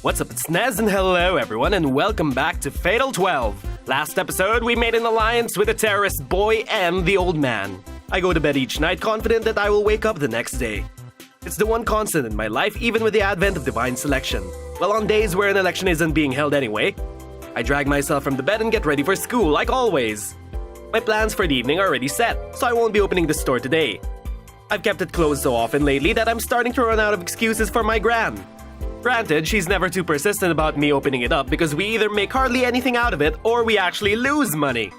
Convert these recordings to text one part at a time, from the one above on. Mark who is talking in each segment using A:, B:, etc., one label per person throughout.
A: What's up, it's Nez, and hello everyone, and welcome back to Fatal 12. Last episode, we made an alliance with the terrorist boy and the old man. I go to bed each night confident that I will wake up the next day. It's the one constant in my life, even with the advent of divine selection. Well, on days where an election isn't being held anyway, I drag myself from the bed and get ready for school, like always. My plans for the evening are already set, so I won't be opening the store today. I've kept it closed so often lately that I'm starting to run out of excuses for my gran. Granted, she's never too persistent about me opening it up because we either make hardly anything out of it or we actually lose money.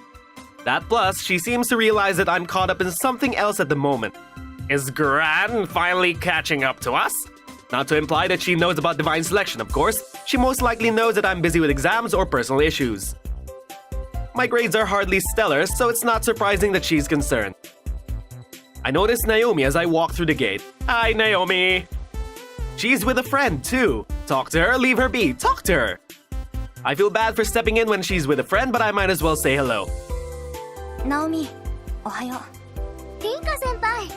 A: That plus, she seems to realize that I'm caught up in something else at the moment. Is Gran finally catching up to us? Not to imply that she knows about divine selection, of course. She most likely knows that I'm busy with exams or personal issues. My grades are hardly stellar, so it's not surprising that she's concerned. I notice Naomi as I walk through the gate. Hi, Naomi! She's with a friend, too. Talk to her, leave her be. Talk to her. I feel bad for stepping in when she's with a friend, but I might as well say hello.
B: Naomi, ohayo. Rinka senpai,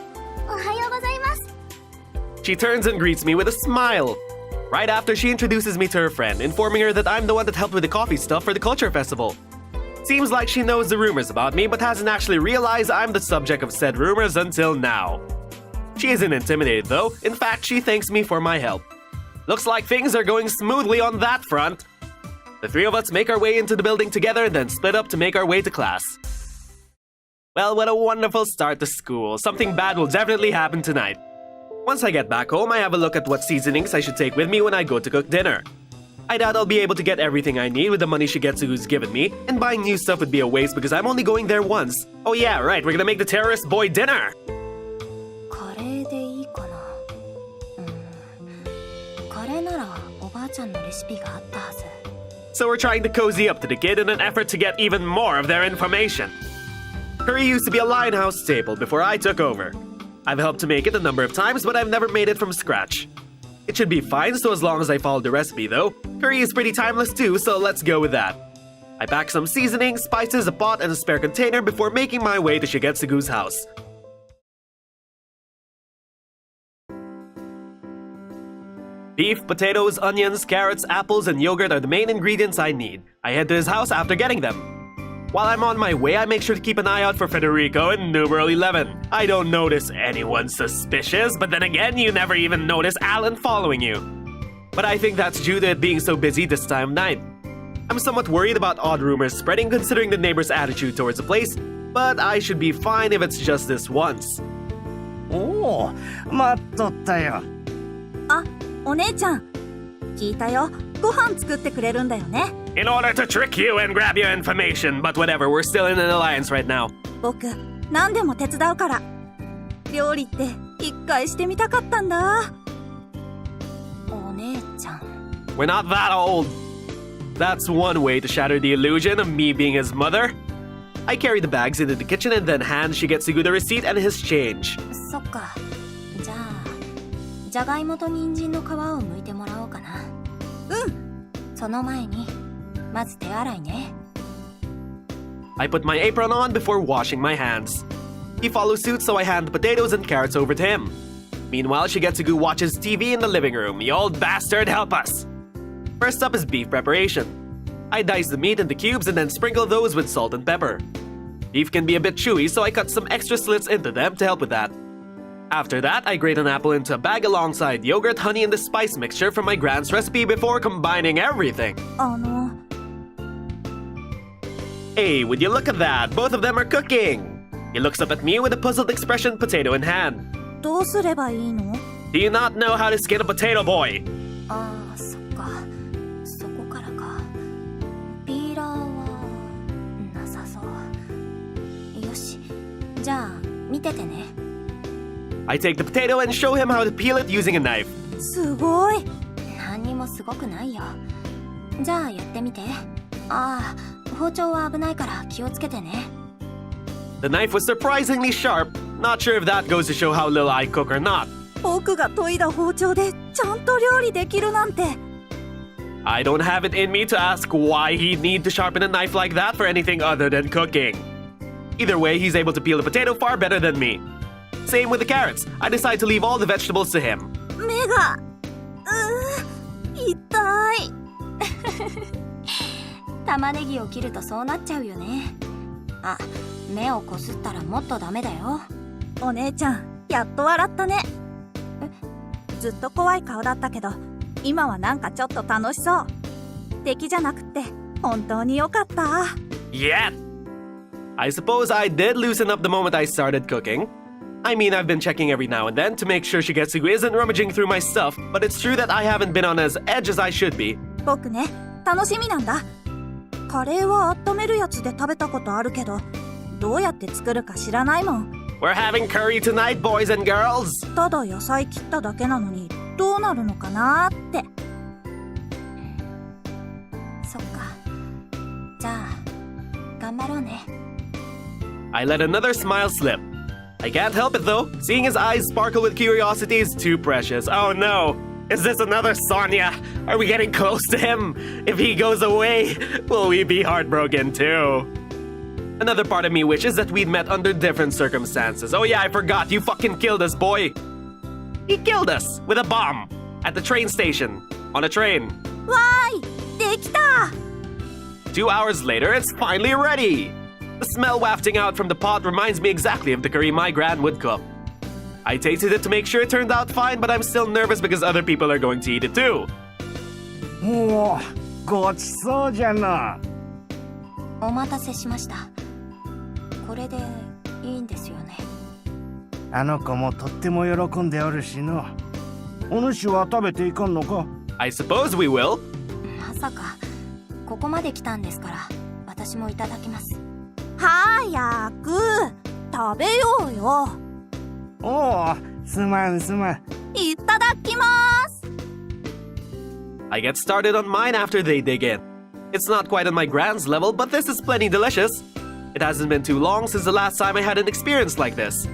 B: ohayo gozaimasu.
A: She turns and greets me with a smile. Right after, she introduces me to her friend, informing her that I'm the one that helped with the coffee stuff for the culture festival. Seems like she knows the rumors about me, but hasn't actually realized I'm the subject of said rumors until now. She isn't intimidated though. In fact, she thanks me for my help. Looks like things are going smoothly on that front. The three of us make our way into the building together and then split up to make our way to class. Well, what a wonderful start to school. Something bad will definitely happen tonight. Once I get back home, I have a look at what seasonings I should take with me when I go to cook dinner. I doubt I'll be able to get everything I need with the money Shigetsu's given me, and buying new stuff would be a waste because I'm only going there once. Oh yeah, right, we're gonna make the terrorist boy dinner! So we're trying to cozy up to the kid in an effort to get even more of their information. Curry used to be a Lionhouse staple before I took over. I've helped to make it a number of times, but I've never made it from scratch. It should be fine, so as long as I follow the recipe though. Curry is pretty timeless too, so let's go with that. I pack some seasoning, spices, a pot, and a spare container before making my way to Shigetsu's house. Beef, potatoes, onions, carrots, apples, and yogurt are the main ingredients I need. I head to his house after getting them. While I'm on my way, I make sure to keep an eye out for Federico and numeral 11. I don't notice anyone suspicious, but then again, you never even notice Alan following you. But I think that's due to it being so busy this time of night. I'm somewhat worried about odd rumors spreading considering the neighbors' attitude towards the place, but I should be fine if it's just this once.
C: Oh, 待っとったよ。
B: お姉ちゃん、聞いたよ。ご飯作ってくれるんだよね。
A: In order to trick you and grab your information, but whatever, we're still in an alliance right now.
B: 僕、何でも手伝うから。料理って一回してみたかったんだ。お姉ちゃん。
A: We're not that old. That's one way to shatter the illusion of me being his mother. I carry the bags into the kitchen and then hand Shigetsu the receipt and his change.
B: そっか。じゃあ、じゃがいもと人参の皮を剥いてもらおうかな。うん。その前に、まず手洗いね。
A: I put my apron on before washing my hands. He follows suit, so I hand the potatoes and carrots over to him. Meanwhile, Shigetsu watches TV in the living room. You old bastard, help us! First up is beef preparation. I dice the meat into cubes and then sprinkle those with salt and pepper. Beef can be a bit chewy, so I cut some extra slits into them to help with that. After that, I grate an apple into a bag alongside yogurt, honey, and the spice mixture from my grand's recipe before combining everything. Hey, would you look at that? Both of them are cooking! He looks up at me with a puzzled expression, potato in hand.
B: どうすればいいの?
A: Do you not know how to skin a potato, boy?
B: そっか。そこからか。ピーラーはなさそう。よし。じゃあ、見ててね。
A: I take the potato and show him how to peel it using a knife.
B: すごい。何にもすごくないよ。じゃあやってみて。包丁は危ないから気をつけてね。
A: The knife was surprisingly sharp. Not sure if that goes to show how little I cook or not.
B: 僕が研いだ包丁でちゃんと料理できるなんて。
A: I don't have it in me to ask why he'd need to sharpen a knife like that for anything other than cooking. Either way, he's able to peel a potato far better than me. Same with the carrots. I decide to leave all the vegetables to him.
B: 目が痛い。玉ねぎを切るとそうなっちゃうよね。あ、目をこすったらもっとダメだよ。
D: お姉ちゃん、やっと笑ったね。ずっと怖い顔だったけど、今はなんかちょっと楽しそう。敵じゃなくって本当に良かった。
A: Yeah! I suppose I did loosen up the moment I started cooking. I mean, I've been checking every now and then to make sure Shigetsugu isn't rummaging through my stuff, but it's true that I haven't been on as edge as I should be.
D: 僕ね、楽しみなんだ。カレーは温めるやつで食べたことあるけど、どうやって作るか知らないもん。
A: We're having curry tonight, boys and girls!
D: ただ野菜切っただけなのにどうなるのかなーって。
B: そっか。じゃあ、頑張ろうね。
A: I let another smile slip. I can't help it though. Seeing his eyes sparkle with curiosity is too precious. Oh no! Is this another Sonya? Are we getting close to him? If he goes away, will we be heartbroken too? Another part of me wishes that we'd met under different circumstances. Oh yeah, I forgot. You fucking killed us, boy. He killed us with a bomb at the train station on a train.
D: わーい、できた。
A: 2 hours later, it's finally ready. The smell wafting out from the pot reminds me exactly of the curry my gran would cook. I tasted it to make sure it turned out fine, but I'm still nervous because other people are going to eat it too.
C: おお、ごちそうじゃな。
B: お待たせしました。これでいいんですよね。
C: あの子もとっても喜んでおるしの。お主は食べていかんのか？
A: I suppose we will.
B: まさか、ここまで来たんですから、私もいただきます。
D: 早く食べようよ。
C: おお、すまんすまん。
D: いただきます。
A: I get started on mine after they dig in. It's not quite on my gran's level, but this is plenty delicious. It hasn't been too long since the last time I had an experience like this.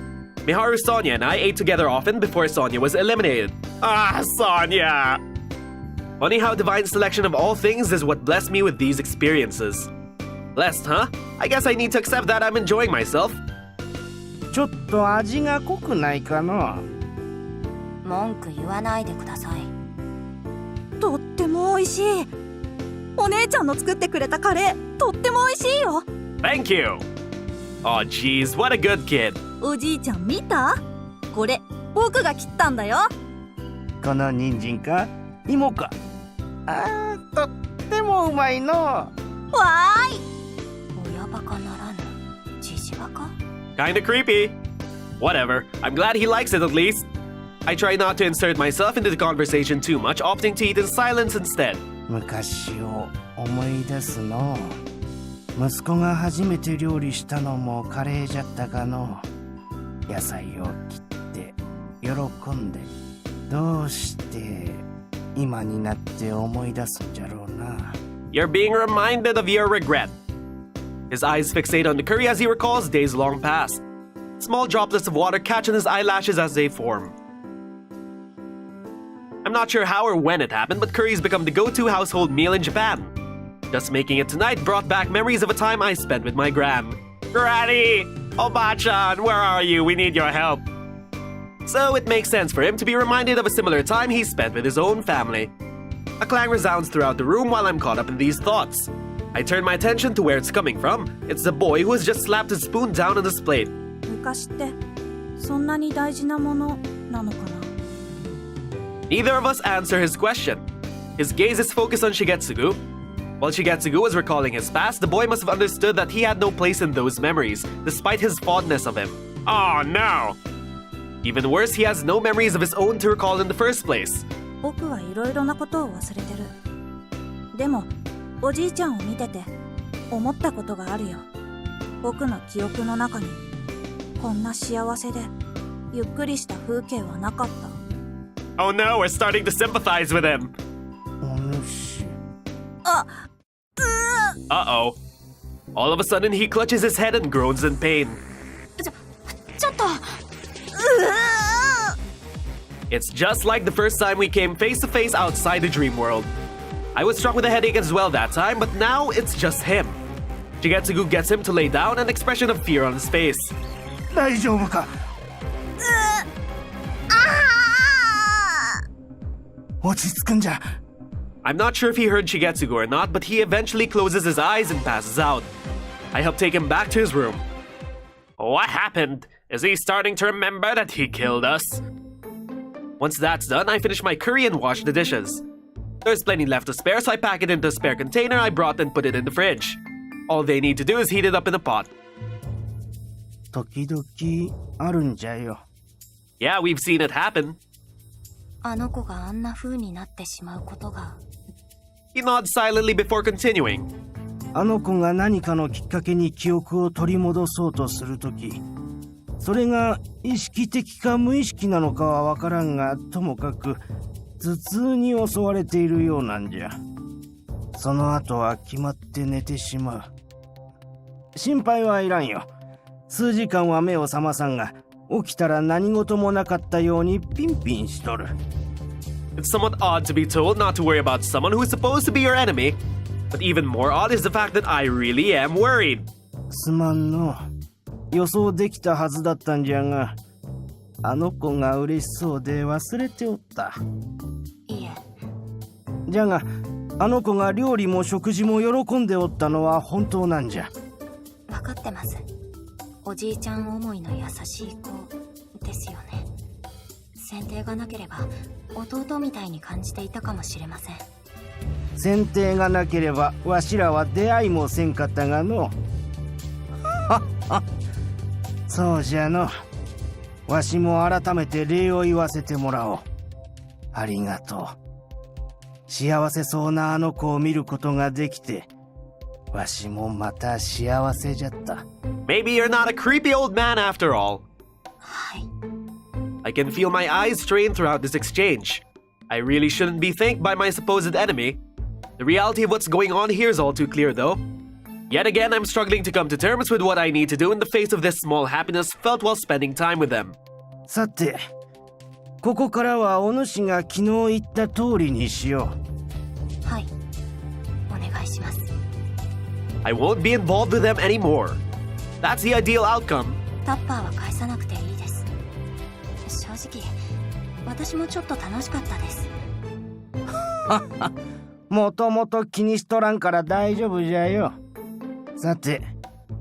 A: Miharu, Sonya, and I ate together often before Sonya was eliminated. Ah, Sonya! Funny how divine selection of all things is what blessed me with these experiences. Blessed, huh? I guess I need to accept that I'm enjoying myself.
C: ちょっと味が濃くないかな？
B: 文句言わないでください。
D: とっても美味しい。お姉ちゃんの作ってくれたカレー、とっても美味しいよ。
A: Thank you! Oh, geez, what a good kid.
D: おじいちゃん見た？これ、僕が切ったんだよ。
C: この人参か？芋か？あー、とってもうまいの。
D: わーい。
B: 親バカならぬ、じじバカ？
A: Kinda creepy. Whatever, I'm glad he likes it at least. I try not to insert myself into the conversation too much, opting to eat in silence instead.
C: 昔を思い出すの。息子が初めて料理したのもカレーじゃったかの。野菜を切って喜んで、どうして今になって思い出すんじゃろうな。
A: You're being reminded of your regret. His eyes fixate on the curry as he recalls days long past. Small droplets of water catch on his eyelashes as they form. I'm not sure how or when it happened, but curry's become the go-to household meal in Japan. Just making it tonight brought back memories of a time I spent with my gran. Granny! Oba-chan, where are you? We need your help. So it makes sense for him to be reminded of a similar time he spent with his own family. A clang resounds throughout the room while I'm caught up in these thoughts. I turn my attention to where it's coming from. It's the boy who has just slapped his spoon down on his plate.
D: 昔ってそんなに大事なものなのかな。
A: Neither of us answer his question. His gaze is focused on Shigetsugu. While Shigetsugu was recalling his past, the boy must have understood that he had no place in those memories, despite his fondness of him. Oh no! Even worse, he has no memories of his own to recall in the first place.
D: 僕はいろいろなことを忘れてる。でもおじいちゃんを見てて思ったことがあるよ。僕の記憶の中にこんな幸せでゆっくりした風景はなかった。
A: Oh no, we're starting to sympathize with him.
C: お主。
D: あ、
A: Uh-oh. All of a sudden, he clutches his head and groans in pain.
B: ちょっと。
A: It's just like the first time we came face to face outside the dream world. I was struck with a headache as well that time, but now it's just him. Shigetsugu gets him to lay down, an expression of fear on his face.
C: 大丈夫か？落ち着くんじゃ。
A: I'm not sure if he heard Shigetsugu or not, but he eventually closes his eyes and passes out. I help take him back to his room. What happened? Is he starting to remember that he killed us? Once that's done, I finish my curry and wash the dishes. There's plenty left to spare, so I pack it into a spare container I brought and put it in the fridge. All they need to do is heat it up in a pot.
C: 時々あるんじゃよ。
A: Yeah, we've seen it happen.
B: あの子があんな風になってしまうことが。
A: He nods silently before continuing.
C: あの子が何かのきっかけに記憶を取り戻そうとするとき、それが意識的か無意識なのかはわからんが、ともかく頭痛に襲われているようなんじゃ。その後は決まって寝てしまう。心配はいらんよ。数時間は目を覚まさんが、起きたら何事もなかったようにピンピンしとる。
A: It's somewhat odd to be told not to worry about someone who is supposed to be your enemy, but even more odd is the fact that I really am worried.
C: すまんの。予想できたはずだったんじゃが、あの子が嬉しそうで忘れておった。
B: いえ。
C: じゃが、あの子が料理も食事も喜んでおったのは本当なんじゃ。
B: わかってます。おじいちゃん思いの優しい子ですよね。選定がなければ弟みたいに感じていたかもしれません。
C: 選定がなければわしらは出会いもせんかったがの。そうじゃの。わしも改めて礼を言わせてもらおう。ありがとう。幸せそうなあの子を見ることができて、わしもまた幸せじゃった。
A: Maybe you're not a creepy old man after all.
B: はい。
A: I can feel my eyes strain throughout this exchange. I really shouldn't be thanked by my supposed enemy. The reality of what's going on here is all too clear though. Yet again, I'm struggling to come to terms with what I need to do in the face of this small happiness felt while spending time with them.
C: さて、ここからはお主が昨日言った通りにしよ
B: はい。お願いします。
A: I won't be involved with them anymore. That's the ideal outcome.
B: タッパーは返さなくていいです。正直、私もちょっと楽しかったです。
C: う。もともと気にしとらんから大丈夫じゃよ。さて、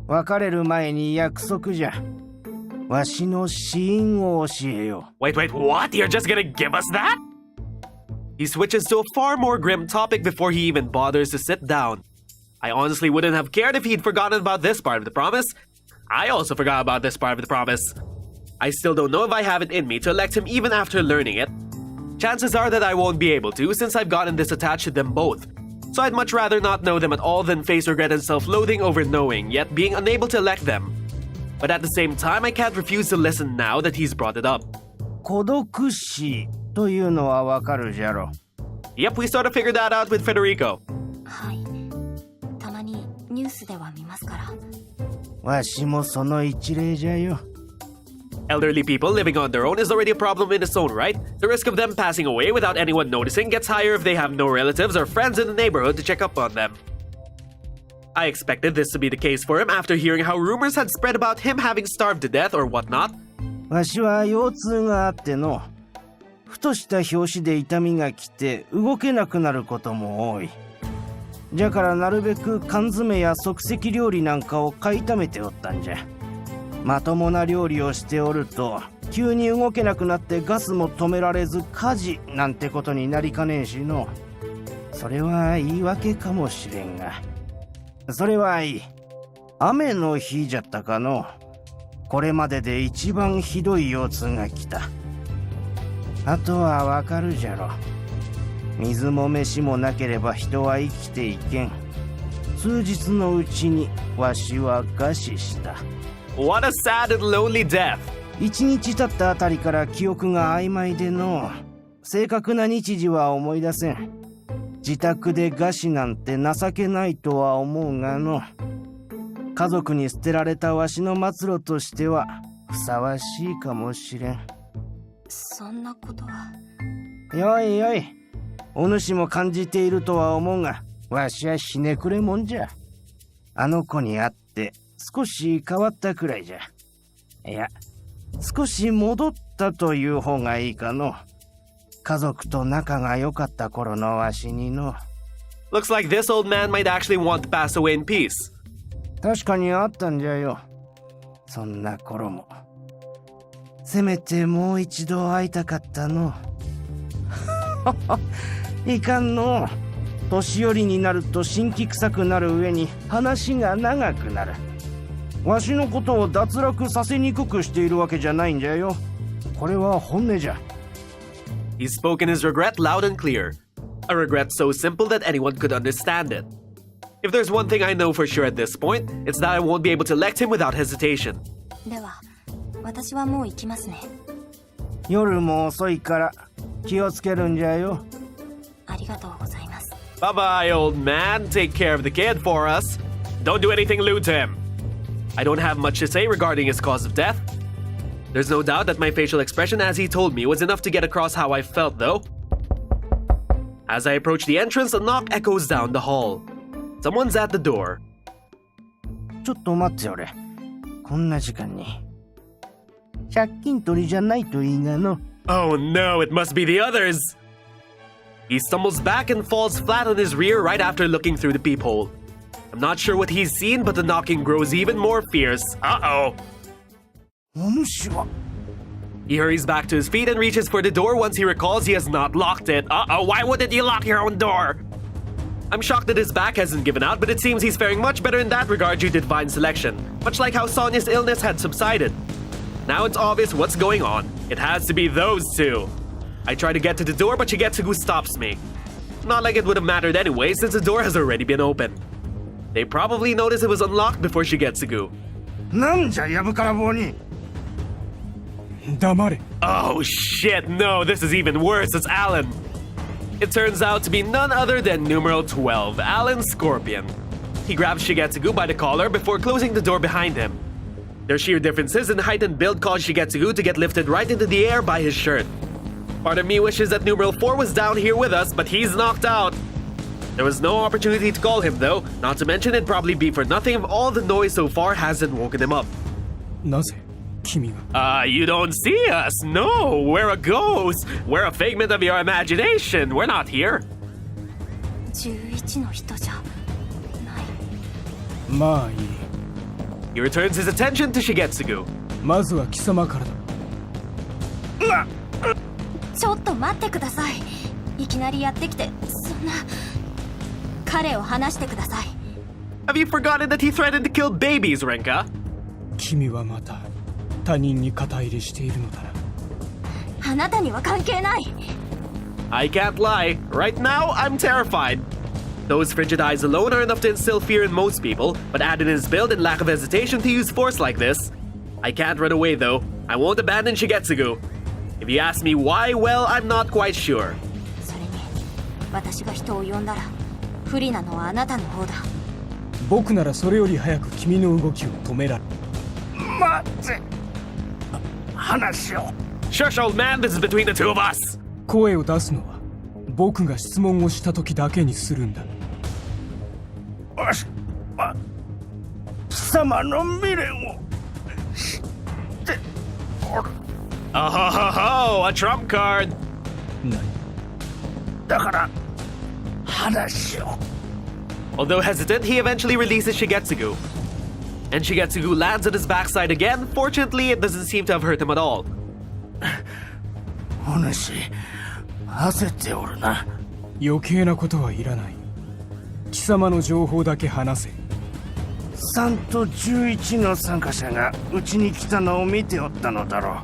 C: 別れる前に約束じゃ。わしの死因を教えよう。
A: Wait, what? You're just gonna give us that? He switches to a far more grim topic before he even bothers to sit down. I honestly wouldn't have cared if he'd forgotten about this part of the promise. I also forgot about this part of the promise. I still don't know if I have it in me to elect him even after learning it. Chances are that I won't be able to since I've gotten this attached to them both. So I'd much rather not know them at all than face regret and self-loathing over knowing, yet being unable to elect them. But at the same time, I can't refuse to listen now that he's brought it up.
C: 孤独死というのはわかるじゃろ。
A: Yep, we sort of figured that out with Federico.
B: はい。たまにニュースでは見ますから。
C: わしもその一例じゃよ。
A: Elderly people living on their own is already a problem in its own right. The risk of them passing away without anyone noticing gets higher if they have no relatives or friends in the neighborhood to check up on them. I expected this to be the case for him after hearing how rumors had spread about him having starved to death or whatnot.
C: わしは腰痛があっての。ふとした拍子で痛みが来て動けなくなることも多い。じゃからなるべく缶詰や即席料理なんかを買いためておったんじゃ。まともな料理をしておると急に動けなくなってガスも止められず火事なんてことになりかねえしの。それは言い訳かもしれんが。それはいい。雨の日じゃったかの。これまでで一番ひどい腰痛が来た。あとはわかるじゃろ。水も飯もなければ人は生きていけん。数日のうちにわしは餓死した。
A: What a sad and lonely death.
C: 一日経ったあたりから記憶が曖昧での。正確な日時は思い出せん。自宅で餓死なんて情けないとは思うがの。家族に捨てられたわしの末路としてはふさわしいかもしれん。
B: そんなことは。
C: よいよい。お主も感じているとは思うが、わしはひねくれもんじゃ。あの子に会って少し変わったくらいじゃ。いや、少し戻ったという方がいいかの。家族と仲が良かった頃のわしにの。
A: Looks like this old man might actually want to pass away in peace.
C: 確かにあったんじゃよ。そんな頃も。せめてもう一度会いたかったの。いかんの。年寄りになると辛気臭くなる上に話が長くなる。わしのことを脱落させにくくしているわけじゃないんじゃよ。これは本音じゃ。
A: He's spoken his regret loud and clear. A regret so simple that anyone could understand it. If there's one thing I know for sure at this point, it's that I won't be able to elect him without hesitation.
B: では私はもう行きますね。
C: 夜も遅いから気をつけるんじゃよ。
B: ありがとうございます。
A: Bye bye, old man. Take care of the kid for us. Don't do anything lewd to him. I don't have much to say regarding his cause of death. There's no doubt that my facial expression as he told me was enough to get across how I felt, though. As I approach the entrance, a knock echoes down the hall. Someone's at the door.
C: ちょっと待っておれ。こんな時間に。借金取りじゃないといいがの。
A: Oh no, it must be the others! He stumbles back and falls flat on his rear right after looking through the peephole. I'm not sure what he's seen, but the knocking grows even more fierce. Uh-oh!
C: お主は。
A: He hurries back to his feet and reaches for the door once he recalls he has not locked it. Uh-oh, why wouldn't you lock your own door? I'm shocked that his back hasn't given out, but it seems he's faring much better in that regard due to divine selection, much like how Sonya's illness had subsided. Now it's obvious what's going on. It has to be those two. I try to get to the door, but Shigetsugu stops me. Not like it would have mattered anyway, since the door has already been opened. They probably noticed it was unlocked before Shigetsugu.
C: なんじゃやぶから棒に。
E: 黙れ。
A: Oh shit, no, this is even worse, it's Alan. It turns out to be none other than numeral 12, Alan Scorpion. He grabs Shigetsugu by the collar before closing the door behind him. Their sheer differences in height and build cause Shigetsugu to get lifted right into the air by his shirt. Part of me wishes that numeral 4 was down here with us, but he's knocked out. There was no opportunity to call him though, not to mention it'd probably be for nothing if all the noise so far hasn't woken him up.
E: なぜ君が。
A: You don't see us. No, we're a ghost. We're a figment of your imagination. We're not here.
B: 11の人じゃない。
E: まあいい。
A: He returns his attention to Shigetsugu.
E: まずは貴様からだ。
B: ちょっと待ってください。いきなりやってきてそんな。彼を離してください。
A: Have you forgotten that he threatened to kill babies, Rinka?
E: 君はまた他人に肩入れしているのだな。
B: あなたには関係ない。
A: I can't lie. Right now, I'm terrified. Those frigid eyes alone are enough to instill fear in most people, but add in his build and lack of hesitation to use force like this. I can't run away though. I won't abandon Shigetsugu. If you ask me why, well, I'm not quite sure.
B: それに私が人を呼んだら不利なのはあなたの方だ。
E: 僕ならそれより早く君の動きを止められる。
C: 待って。話を。
A: Shush, old man, this is between the two of us.
E: 声を出すのは僕が質問をした時だけにするんだ。
C: わしは貴様の未練を知っておる。
A: Oh, ho, ho, ho, a trump card.
E: 何。
C: だから話を。
A: Although hesitant, he eventually releases Shigetsugu. And Shigetsugu lands on his backside again. Fortunately, it doesn't seem to have hurt him at all.
C: お主焦っておるな。
E: 余計なことはいらない。貴様の情報だけ話せ。
C: 3と11の参加者がうちに来たのを見ておったのだろ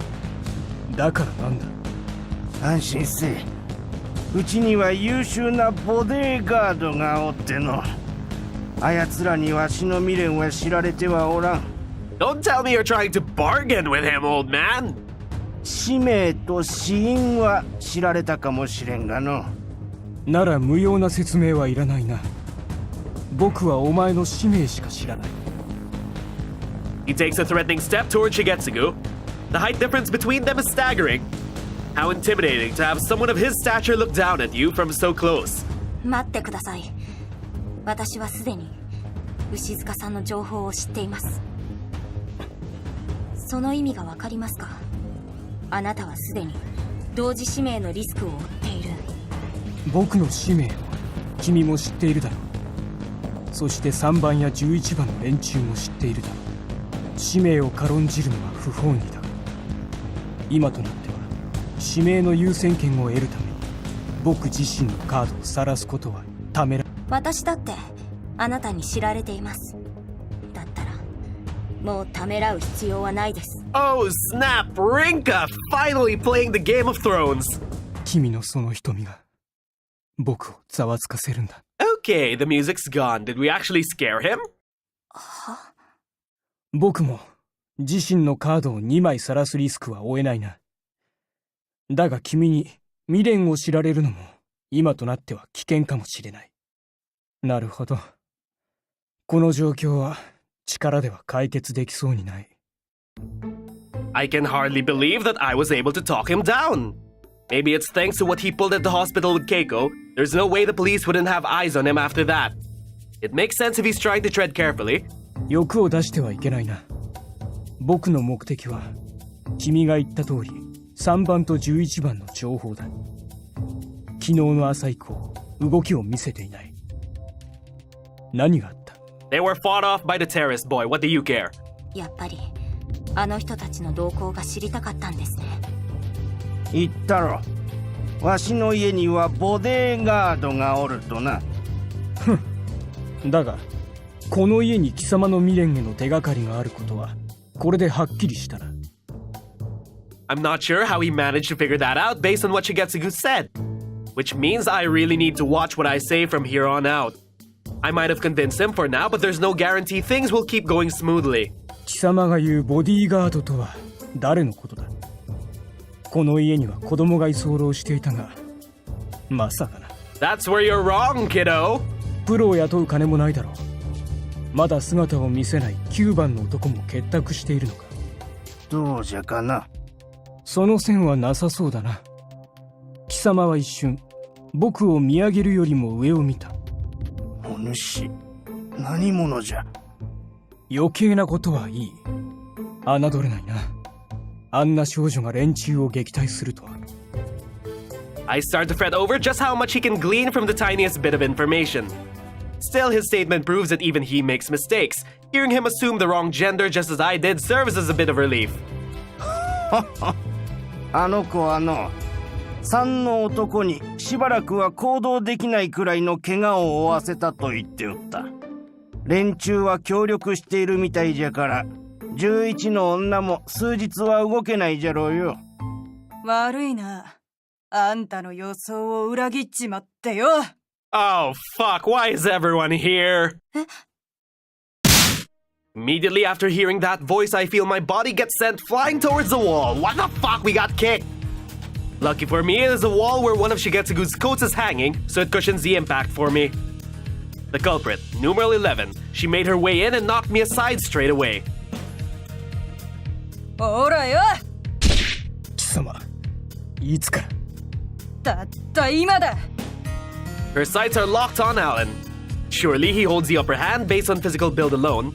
C: う。
E: だからなんだ。
C: 安心せえ。うちには優秀なボディーガードがおっての。あやつらにわしの未練は知られてはおらん。
A: Don't tell me you're trying to bargain with him, old man.
C: 使命と死因は知られたかもしれんがの。
E: なら無用な説明はいらないな。僕はお前の使命しか知らない。
A: He takes a threatening step toward Shigetsugu. The height difference between them is staggering. How intimidating to have someone of his stature look down at you from so close.
B: 待ってください。私はすでに牛塚さんの情報を知っています。その意味がわかりますか？あなたはすでに同時指名のリスクを負っている。
E: 僕の使命を君も知っているだろう。そして3番や11番の連中も知っているだろう。使命を軽んじるのは不本意だ。今となっては指名の優先権を得るために僕自身のカードを晒すことはためら。
B: 私だってあなたに知られています。だったらもうためらう必要はないです。
A: Oh snap! Rinka! Finally playing the Game of Thrones!
E: 君のその瞳が僕をざわつかせるんだ。
A: Okay, the music's gone. Did we actually scare him?
E: 僕も自身のカードを2枚晒すリスクは負えないな。だが君に未練を知られるのも今となっては危険かもしれない。なるほど。この状況は力では解決できそうにない。
A: I can hardly believe that I was able to talk him down. Maybe it's thanks to what he pulled at the hospital with Keiko. There's no way the police wouldn't have eyes on him after that. It makes sense if he's trying to tread carefully.
E: 欲を出してはいけないな。僕の目的は君が言った通り3番と11番の情報だ。昨日の朝以降動きを見せていない。何があった？
A: They were fought off by the terrorist boy. What do you care?
B: やっぱりあの人たちの動向が知りたかったんですね。
C: 言ったろ。わしの家にはボデーガードがおるとな。
E: だがこの家に貴様の未練への手がかりがあることはこれではっきりしたな。
A: I'm not sure how he managed to figure that out based on what Shigetsugu said. Which means I really need to watch what I say from here on out. I might have convinced him for now, but there's no guarantee things will keep going smoothly.
E: 貴様が言うボディーガードとは誰のことだ？この家には子供が居候していたが、まさかな。
A: That's where you're wrong, kiddo.
E: プロを雇う金もないだろう。まだ姿を見せない9番の男も結託しているのか。
C: どうじゃかな。
E: その線はなさそうだな。貴様は一瞬僕を見上げるよりも上を見た。
C: お主、何者じゃ。
E: 余計なことはいい。侮れないな。あんな少女が連中を撃退するとは。
A: I start to fret over just how much he can glean from the tiniest bit of information. Still, his statement proves that even he makes mistakes. Hearing him assume the wrong gender just as I did serves as a bit of relief.
C: あの子はの、3の男にしばらくは行動できないくらいの怪我を負わせたと言っておった。連中は協力しているみたいじゃから、11の女も数日は動けないじゃろうよ。
F: 悪いな。あんたの予想を裏切っちまってよ。
A: Oh, fuck, why is everyone here? Immediately after hearing that voice, I feel my body get sent flying towards the wall. What the fuck, we got kicked? Lucky for me, it is a wall where one of Shigetsugu's coats is hanging, so it cushions the impact for me. The culprit, numeral 11. She made her way in and knocked me aside straight away.
F: ほらよ。
E: 貴様、いつから？
F: たった今だ。
A: Her sights are locked on Alan. Surely he holds the upper hand based on physical build alone.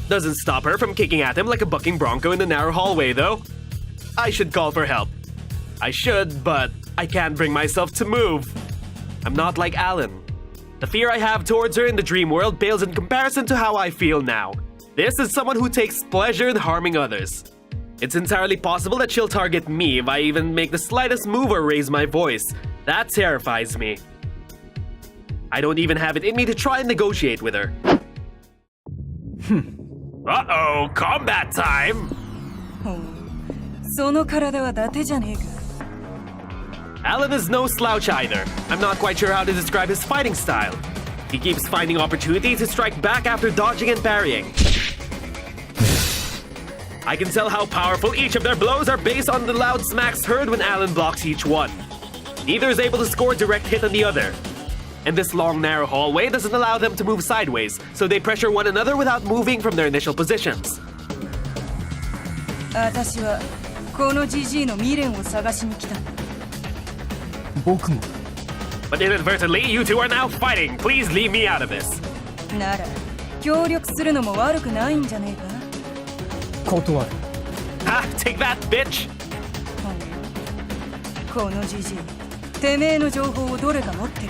A: Doesn't stop her from kicking at him like a bucking bronco in the narrow hallway, though. I should call for help. I should, but I can't bring myself to move. I'm not like Alan. The fear I have towards her in the dream world pales in comparison to how I feel now. This is someone who takes pleasure in harming others. It's entirely possible that she'll target me if I even make the slightest move or raise my voice. That terrifies me. I don't even have it in me to try and negotiate with her. Uh-oh, combat time!
F: その体は伊達じゃねえか。
A: Alan is no slouch either. I'm not quite sure how to describe his fighting style. He keeps finding opportunities to strike back after dodging and parrying. I can tell how powerful each of their blows are based on the loud smacks heard when Alan blocks each one. Neither is able to score a direct hit on the other. And this long, narrow hallway doesn't allow them to move sideways, so they pressure one another without moving from their initial positions.
F: 私はこのジジイの未練を探しに来た。
E: 僕も。
A: But inadvertently, you two are now fighting. Please leave me out of this.
F: なら協力するのも悪くないんじゃねえか。
E: 断る。
A: Ha! Take that, bitch!
F: このじじい、てめえの情報をどれか持ってる。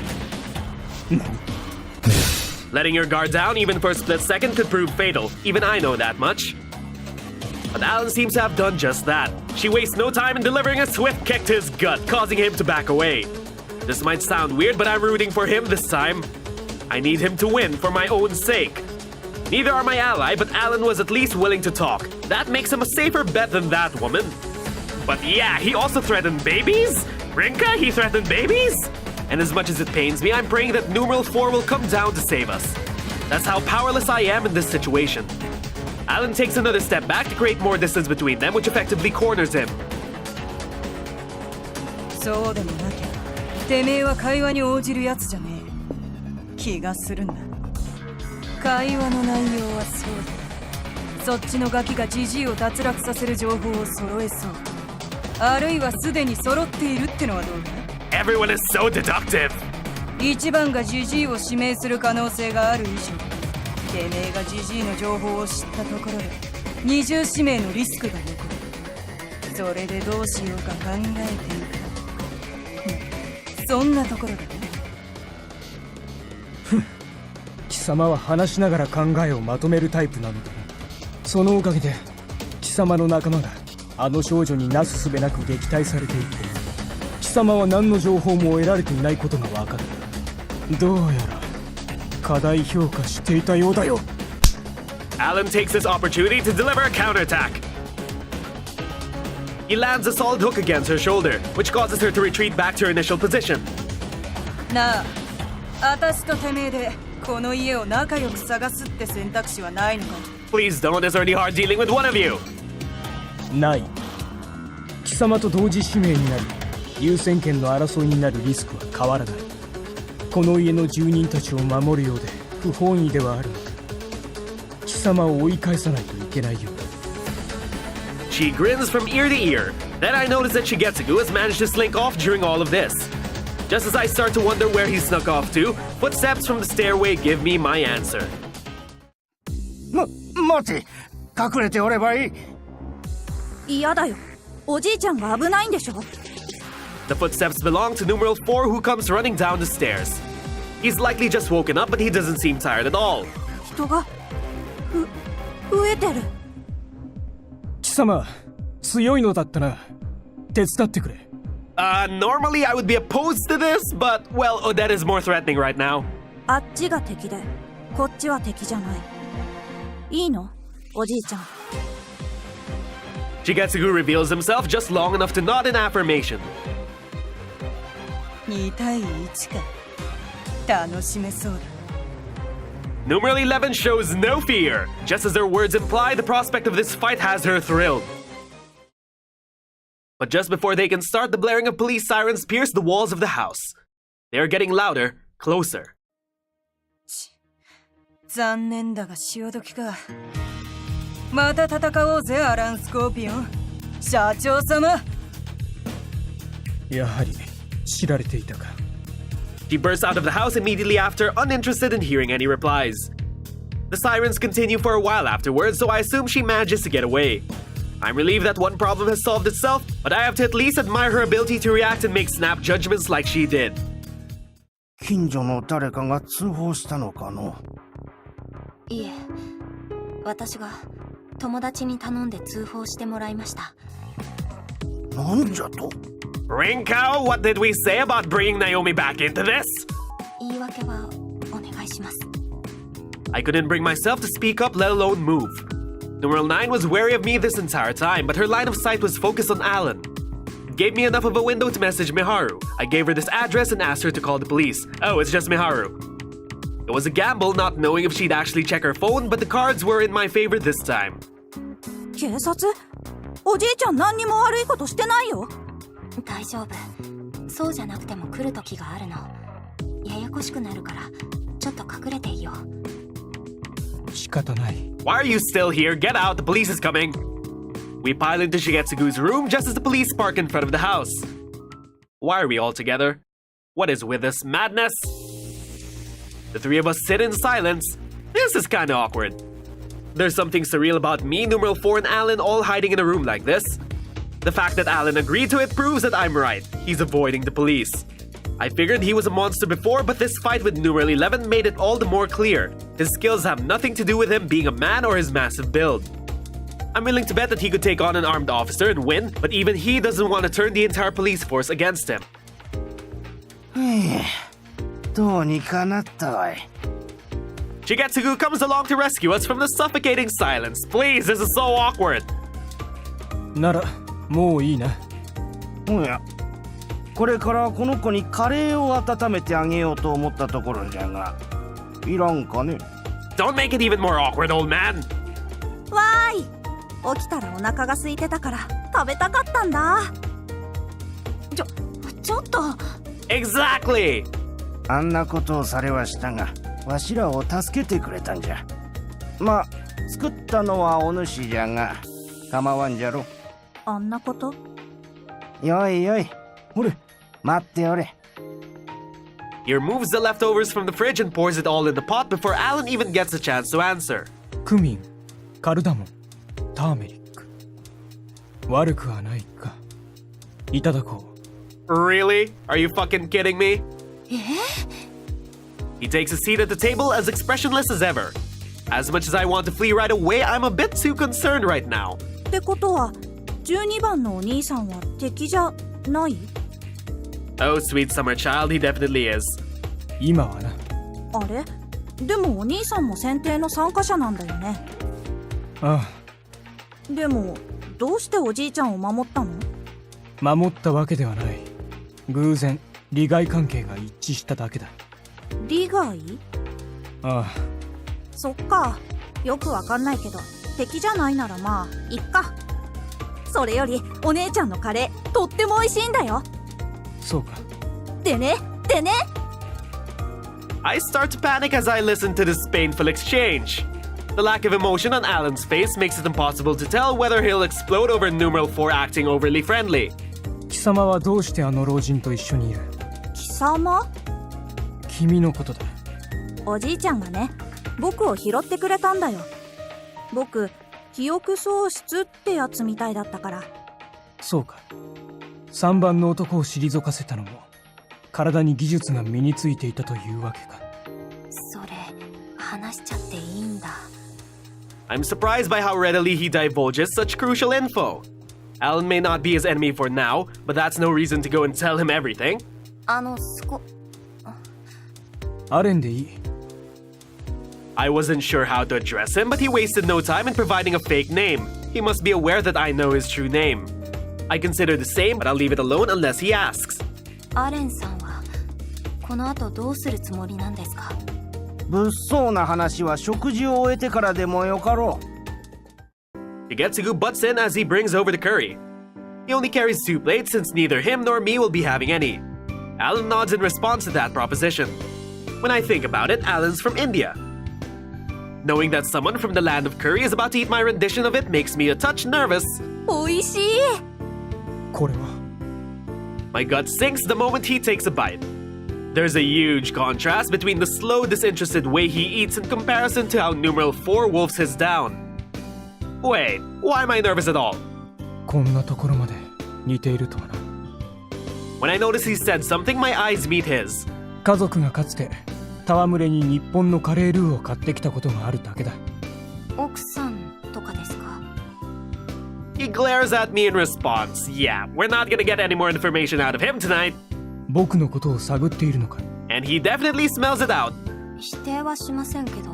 A: Letting your guard down even for a split second could prove fatal. Even I know that much. But Alan seems to have done just that. She wastes no time in delivering a swift kick to his gut, causing him to back away. This might sound weird, but I'm rooting for him this time. I need him to win for my own sake. Neither are my ally, but Alan was at least willing to talk. That makes him a safer bet than that woman. But yeah, he also threatened babies? Rinka, he threatened babies? And as much as it pains me, I'm praying that numeral 4 will come down to save us. That's how powerless I am in this situation. Alan takes another step back to create more distance between them, which effectively corners him.
F: そうでもなきゃ、てめえは会話に応じるやつじゃねえ。気がするんだ。会話の内容はそうだ。そっちのガキがジジイを脱落させる情報を揃えそう。あるいはすでに揃っているってのはどうだ？
A: Everyone is so deductive.
F: 一番がジジイを指名する可能性がある以上、てめえがジジイの情報を知ったところで二重指名のリスクが残る。それでどうしようか考えている。そんなところだね。
E: 貴様は話しながら考えをまとめるタイプなのだな。そのおかげで貴様の仲間があの少女になすすべなく撃退されていって、貴様は何の情報も得られていないことが分かった。どうやら過大評価していたようだよ。
A: Alan takes this opportunity to deliver a counterattack. He lands a solid hook against her shoulder, which causes her to retreat back to her initial position.
F: なあ、私とてめえでこの家を仲良く探すって選択肢はないのか？
A: Please don't, it's already hard dealing with one of you.
E: ない。貴様と同時指名になり優先権の争いになるリスクは変わらない。この家の住人たちを守るようで不本意ではあるが、貴様を追い返さないといけないようだ。
A: She grins from ear to ear. Then I notice that Shigetsugu has managed to slink off during all of this. Just as I start to wonder where he snuck off to, footsteps from the stairway give me my answer.
C: 待て、隠れておればいい。
D: 嫌だよ。おじいちゃんが危ないんでしょ。
A: The footsteps belong to numeral 4, who comes running down the stairs. He's likely just woken up, but he doesn't seem tired at all.
D: 人が増えてる。
E: 貴様強いのだったな。手伝ってくれ。
A: Normally I would be opposed to this, but, well, Odette is more threatening right now.
D: あっちが敵でこっちは敵じゃない。いいの？おじいちゃん。
A: Shigetsugu reveals himself just long enough to nod in affirmation.
F: 2対1か。楽しめそうだ。
A: Numeral 11 shows no fear. Just as their words imply, the prospect of this fight has her thrilled. But just before they can start, the blaring of police sirens pierce the walls of the house. They are getting louder, closer.
F: 残念だが潮時か。また戦おうぜ、アラン・スコーピオン。社長様。
E: やはり知られていたか。
A: She bursts out of the house immediately after, uninterested in hearing any replies. The sirens continue for a while afterwards, so I assume she manages to get away. I'm relieved that one problem has solved itself, but I have to at least admire her ability to react and make snap judgments like she did.
C: 近所の誰かが通報したのかの？
B: いえ、私が友達に頼んで通報してもらいました。
C: なんじゃと？
A: Rinka, what did we say about bringing Naomi back into this?
B: 言い訳はお願いします。
A: I couldn't bring myself to speak up, let alone move. Numeral 9 was wary of me this entire time, but her line of sight was focused on Alan. It gave me enough of a window to message Miharu. I gave her this address and asked her to call the police. Oh, it's just Miharu. It was a gamble, not knowing if she'd actually check her phone, but the cards were in my favor this time.
D: 警察？おじいちゃん何にも悪いことしてないよ。
B: 大丈夫。そうじゃなくても来る時があるの。ややこしくなるからちょっと隠れていよう。
E: 仕方ない。
A: Why are you still here? Get out, the police is coming. We pile into Shigetsugu's room just as the police park in front of the house. Why are we all together? What is with this madness? The three of us sit in silence. This is kinda awkward. There's something surreal about me, numeral 4, and Alan all hiding in a room like this. The fact that Alan agreed to it proves that I'm right. He's avoiding the police. I figured he was a monster before, but this fight with numeral 11 made it all the more clear. His skills have nothing to do with him being a man or his massive build. I'm willing to bet that he could take on an armed officer and win, but even he doesn't want to turn the entire police force against him.
C: どうにかなったわい。
A: Shigetsugu comes along to rescue us from the suffocating silence. Please, this is so awkward.
E: ならもういいな。
C: おや、これからこの子にカレーを温めてあげようと思ったところじゃが、いらんかね。
A: Don't make it even more awkward, old man.
D: わーい。起きたらお腹が空いてたから食べたかったんだ。ちょっと。
A: Exactly.
C: あんなことをされはしたが、わしらを助けてくれたんじゃ。まあ、作ったのはお主じゃが、構わんじゃろ。
D: あんなこと？
C: よいよい。ほれ、待っておれ。
A: He removes the leftovers from the fridge and pours it all in the pot before Alan even gets a chance to answer.
E: クミン、カルダモン、ターメリック。悪くはないか。いただこう。
A: Really? Are you fucking kidding me? He takes a seat at the table as expressionless as ever. As much as I want to flee right away, I'm a bit too concerned right now.
D: ってことは12番のお兄さんは敵じゃない？
A: Oh, sweet summer child, he definitely is.
E: 今はな。
D: あれ？でもお兄さんも選定の参加者なんだよね。
E: あ
D: でもどうしておじいちゃんを守ったの？
E: あ、守ったわけではない。偶然利害関係が一致しただけだ。
D: 利害？
E: ああ。
D: そっか。よくわかんないけど敵じゃないならまあいっか。それよりお姉ちゃんのカレーとっても美味しいんだよ。
E: そうか。
D: でね。
A: I start to panic as I listen to this painful exchange. The lack of emotion on Alan's face makes it impossible to tell whether he'll explode over numeral 4 acting overly friendly.
E: 貴様はどうしてあの老人と一緒にいる？
D: 貴様？
E: 君のことだ。
D: おじいちゃんがね、僕を拾ってくれたんだよ。僕、記憶喪失ってやつみたいだったから。
E: そうか。3番の男を退かせたのも体に技術が身についていたというわけか。
B: それ話しちゃっていいんだ。
A: I'm surprised by how readily he divulges such crucial info. Alan may not be his enemy for now, but that's no reason to go and tell him everything.
E: アレンでいい。
A: I wasn't sure how to address him, but he wasted no time in providing a fake name. He must be aware that I know his true name. I consider the same, but I'll leave it alone unless he asks.
B: アレンさんはこの後どうするつもりなんですか？
C: 物騒な話は食事を終えてからでもよかろう。
A: Shigetsugu butts in as he brings over the curry. He only carries 2 plates since neither him nor me will be having any. Alan nods in response to that proposition. When I think about it, Alan's from India. Knowing that someone from the land of curry is about to eat my rendition of it makes me a touch nervous.
D: おいしい。
E: これは
A: My gut sinks the moment he takes a bite. There's a huge contrast between the slow, disinterested way he eats in comparison to how numeral 4 wolfs his down. Wait, why am I nervous at all?
E: こんなところまで似ているとはな。
A: When I notice he said something, my eyes meet his.
E: 家族がかつて戯れに日本のカレールーを買ってきたことがあるだけだ。
B: 奥さんとかですか？
A: He glares at me in response. Yeah, we're not gonna get any more information out of him tonight.
E: 僕のことを探っているのか。
A: And he definitely smells it out.
B: 否定はしませんけど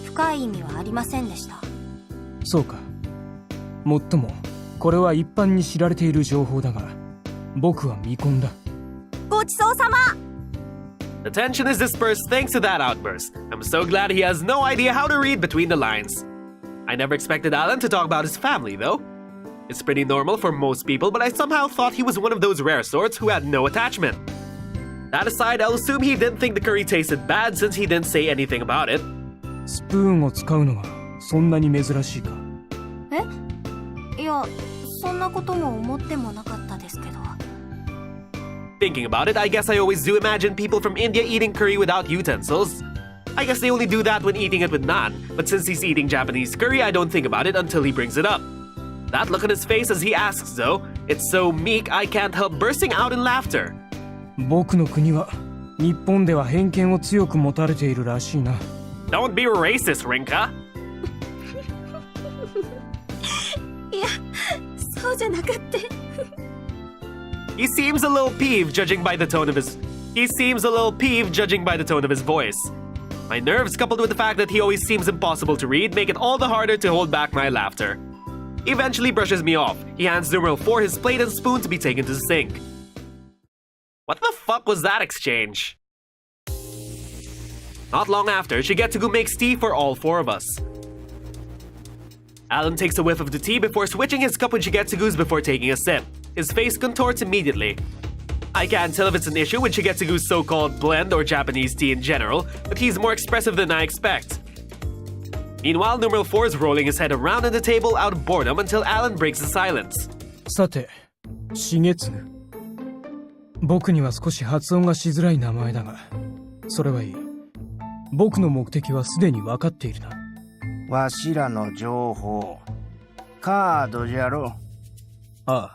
B: 深い意味はありませんでした。
E: そうか。もっともこれは一般に知られている情報だが僕は見込んだ。
D: ごちそうさま。
A: The tension is dispersed thanks to that outburst. I'm so glad he has no idea how to read between the lines. I never expected Alan to talk about his family, though. It's pretty normal for most people, but I somehow thought he was one of those rare sorts who had no attachment. That aside, I'll assume he didn't think the curry tasted bad since he didn't say anything about it.
E: スプーンを使うのはそんなに珍しいか。
B: いや、そんなことも思ってもなかったですけど。
A: Thinking about it, I guess I always do imagine people from India eating curry without utensils. I guess they only do that when eating it with naan, but since he's eating Japanese curry, I don't think about it until he brings it up. That look on his face as he asks, though, it's so meek I can't help bursting out in laughter.
E: 僕の国は日本では偏見を強く持たれているらしいな。
A: Don't be racist, Rinka.
B: いや、そうじゃなくって。
A: He seems a little peeved judging by the tone of his voice. My nerves, coupled with the fact that he always seems impossible to read, make it all the harder to hold back my laughter. He eventually brushes me off. He hands numeral 4 his plate and spoon to be taken to the sink. What the fuck was that exchange? Not long after, Shigetsugu makes tea for all 4 of us. Alan takes a whiff of the tea before switching his cup with Shigetsugu's before taking a sip. His face contorts immediately. I can't tell if it's an issue with Shigetsugu's so-called blend or Japanese tea in general, but he's more expressive than I expect. Meanwhile, numeral 4 is rolling his head around on the table out of boredom until Alan breaks the silence.
E: さて、重次。僕には少し発音がしづらい名前だが、それはいい。僕の目的はすでに分かっているな。
C: わしらの情報、カードじゃろ。
E: ああ。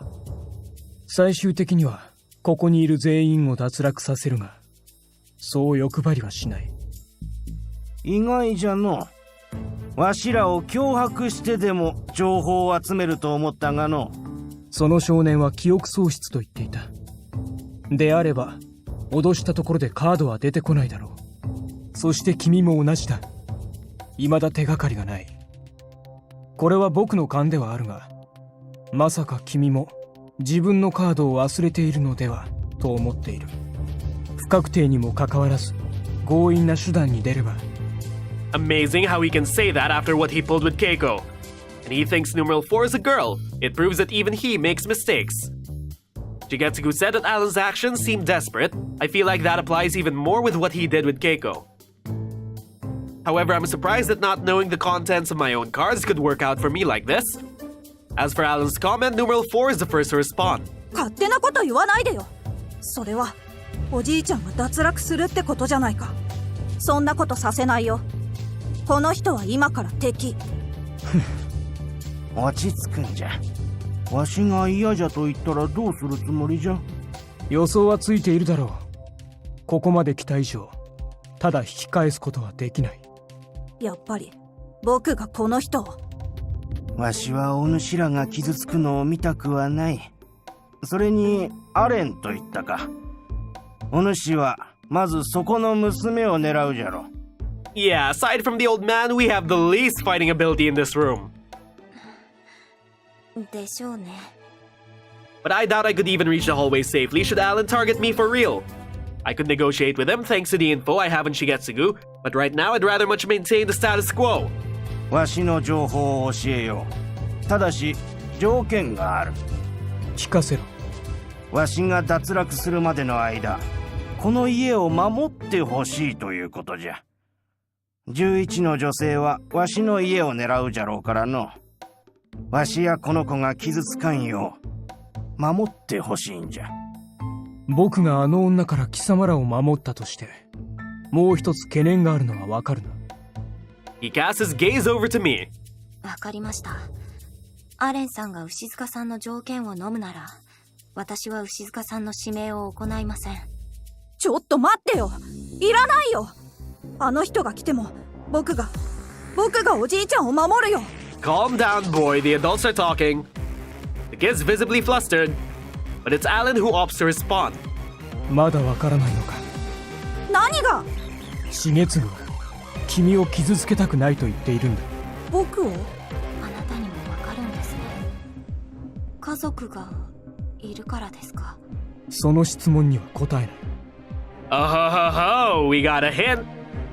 E: 最終的には、ここにいる全員を脱落させるが、そう欲張りはしない。
C: 意外じゃの。わしらを脅迫してでも情報を集めると思ったがの。
E: その少年は記憶喪失と言っていた。であれば、脅したところでカードは出てこないだろう。そして君も同じだ。未だ手がかりがない。これは僕の勘ではあるが、まさか君も自分のカードを忘れているのではと思っている。不確定にもかかわらず、強引な手段に出れば。
A: Amazing how he can say that after what he pulled with Keiko. And he thinks numeral 4 is a girl. It proves that even he makes mistakes. Shigetsugu said that Alan's actions seem desperate. I feel like that applies even more with what he did with Keiko. However, I'm surprised that not knowing the contents of my own cards could work out for me like this. As for Alan's comment, numeral 4 is the first to respond.
D: 勝手なこと言わないでよ。それはおじいちゃんが脱落するってことじゃないか。そんなことさせないよ。この人は今から敵。
C: 落ち着くんじゃ。わしが嫌じゃと言ったらどうするつもりじゃ。
E: 予想はついているだろう。ここまで来た以上、ただ引き返すことはできない。
D: やっぱり僕がこの人を。
C: わしはお主らが傷つくのを見たくはない。それにアレンと言ったか。お主はまずそこの娘を狙うじゃろ。
A: Yeah, aside from the old man, we have the least fighting ability in this room.
B: でしょうね。
A: But I doubt I could even reach the hallway safely should Alan target me for real. I could negotiate with him thanks to the info I have in Shigetsugu, but right now I'd rather much maintain the status quo.
C: わしの情報を教えよう。ただし条件がある。
E: 聞かせろ。
C: わしが脱落するまでの間、この家を守ってほしいということじゃ。11の女性はわしの家を狙うじゃろうからの。わしやこの子が傷つかんよう守ってほしいんじゃ。
E: 僕があの女から貴様らを守ったとして、もう一つ懸念があるのはわかるな。
A: He casts his gaze over to me.
B: わかりました。アレンさんが牛塚さんの条件を飲むなら、私は牛塚さんの指名を行いません。
D: ちょっと待ってよ。いらないよ。あの人が来ても僕がおじいちゃんを守るよ。
A: Calm down, boy. The adults are talking. The kid's visibly flustered, but it's Alan who opts to respond.
E: まだわからないのか。
D: 何が？
E: 重次は君を傷つけたくないと言っているんだ。
D: 僕を？
B: あなたにもわかるんですね。家族がいるからですか？
E: その質問には答えない。
A: Oh ho ho ho! We got a hint.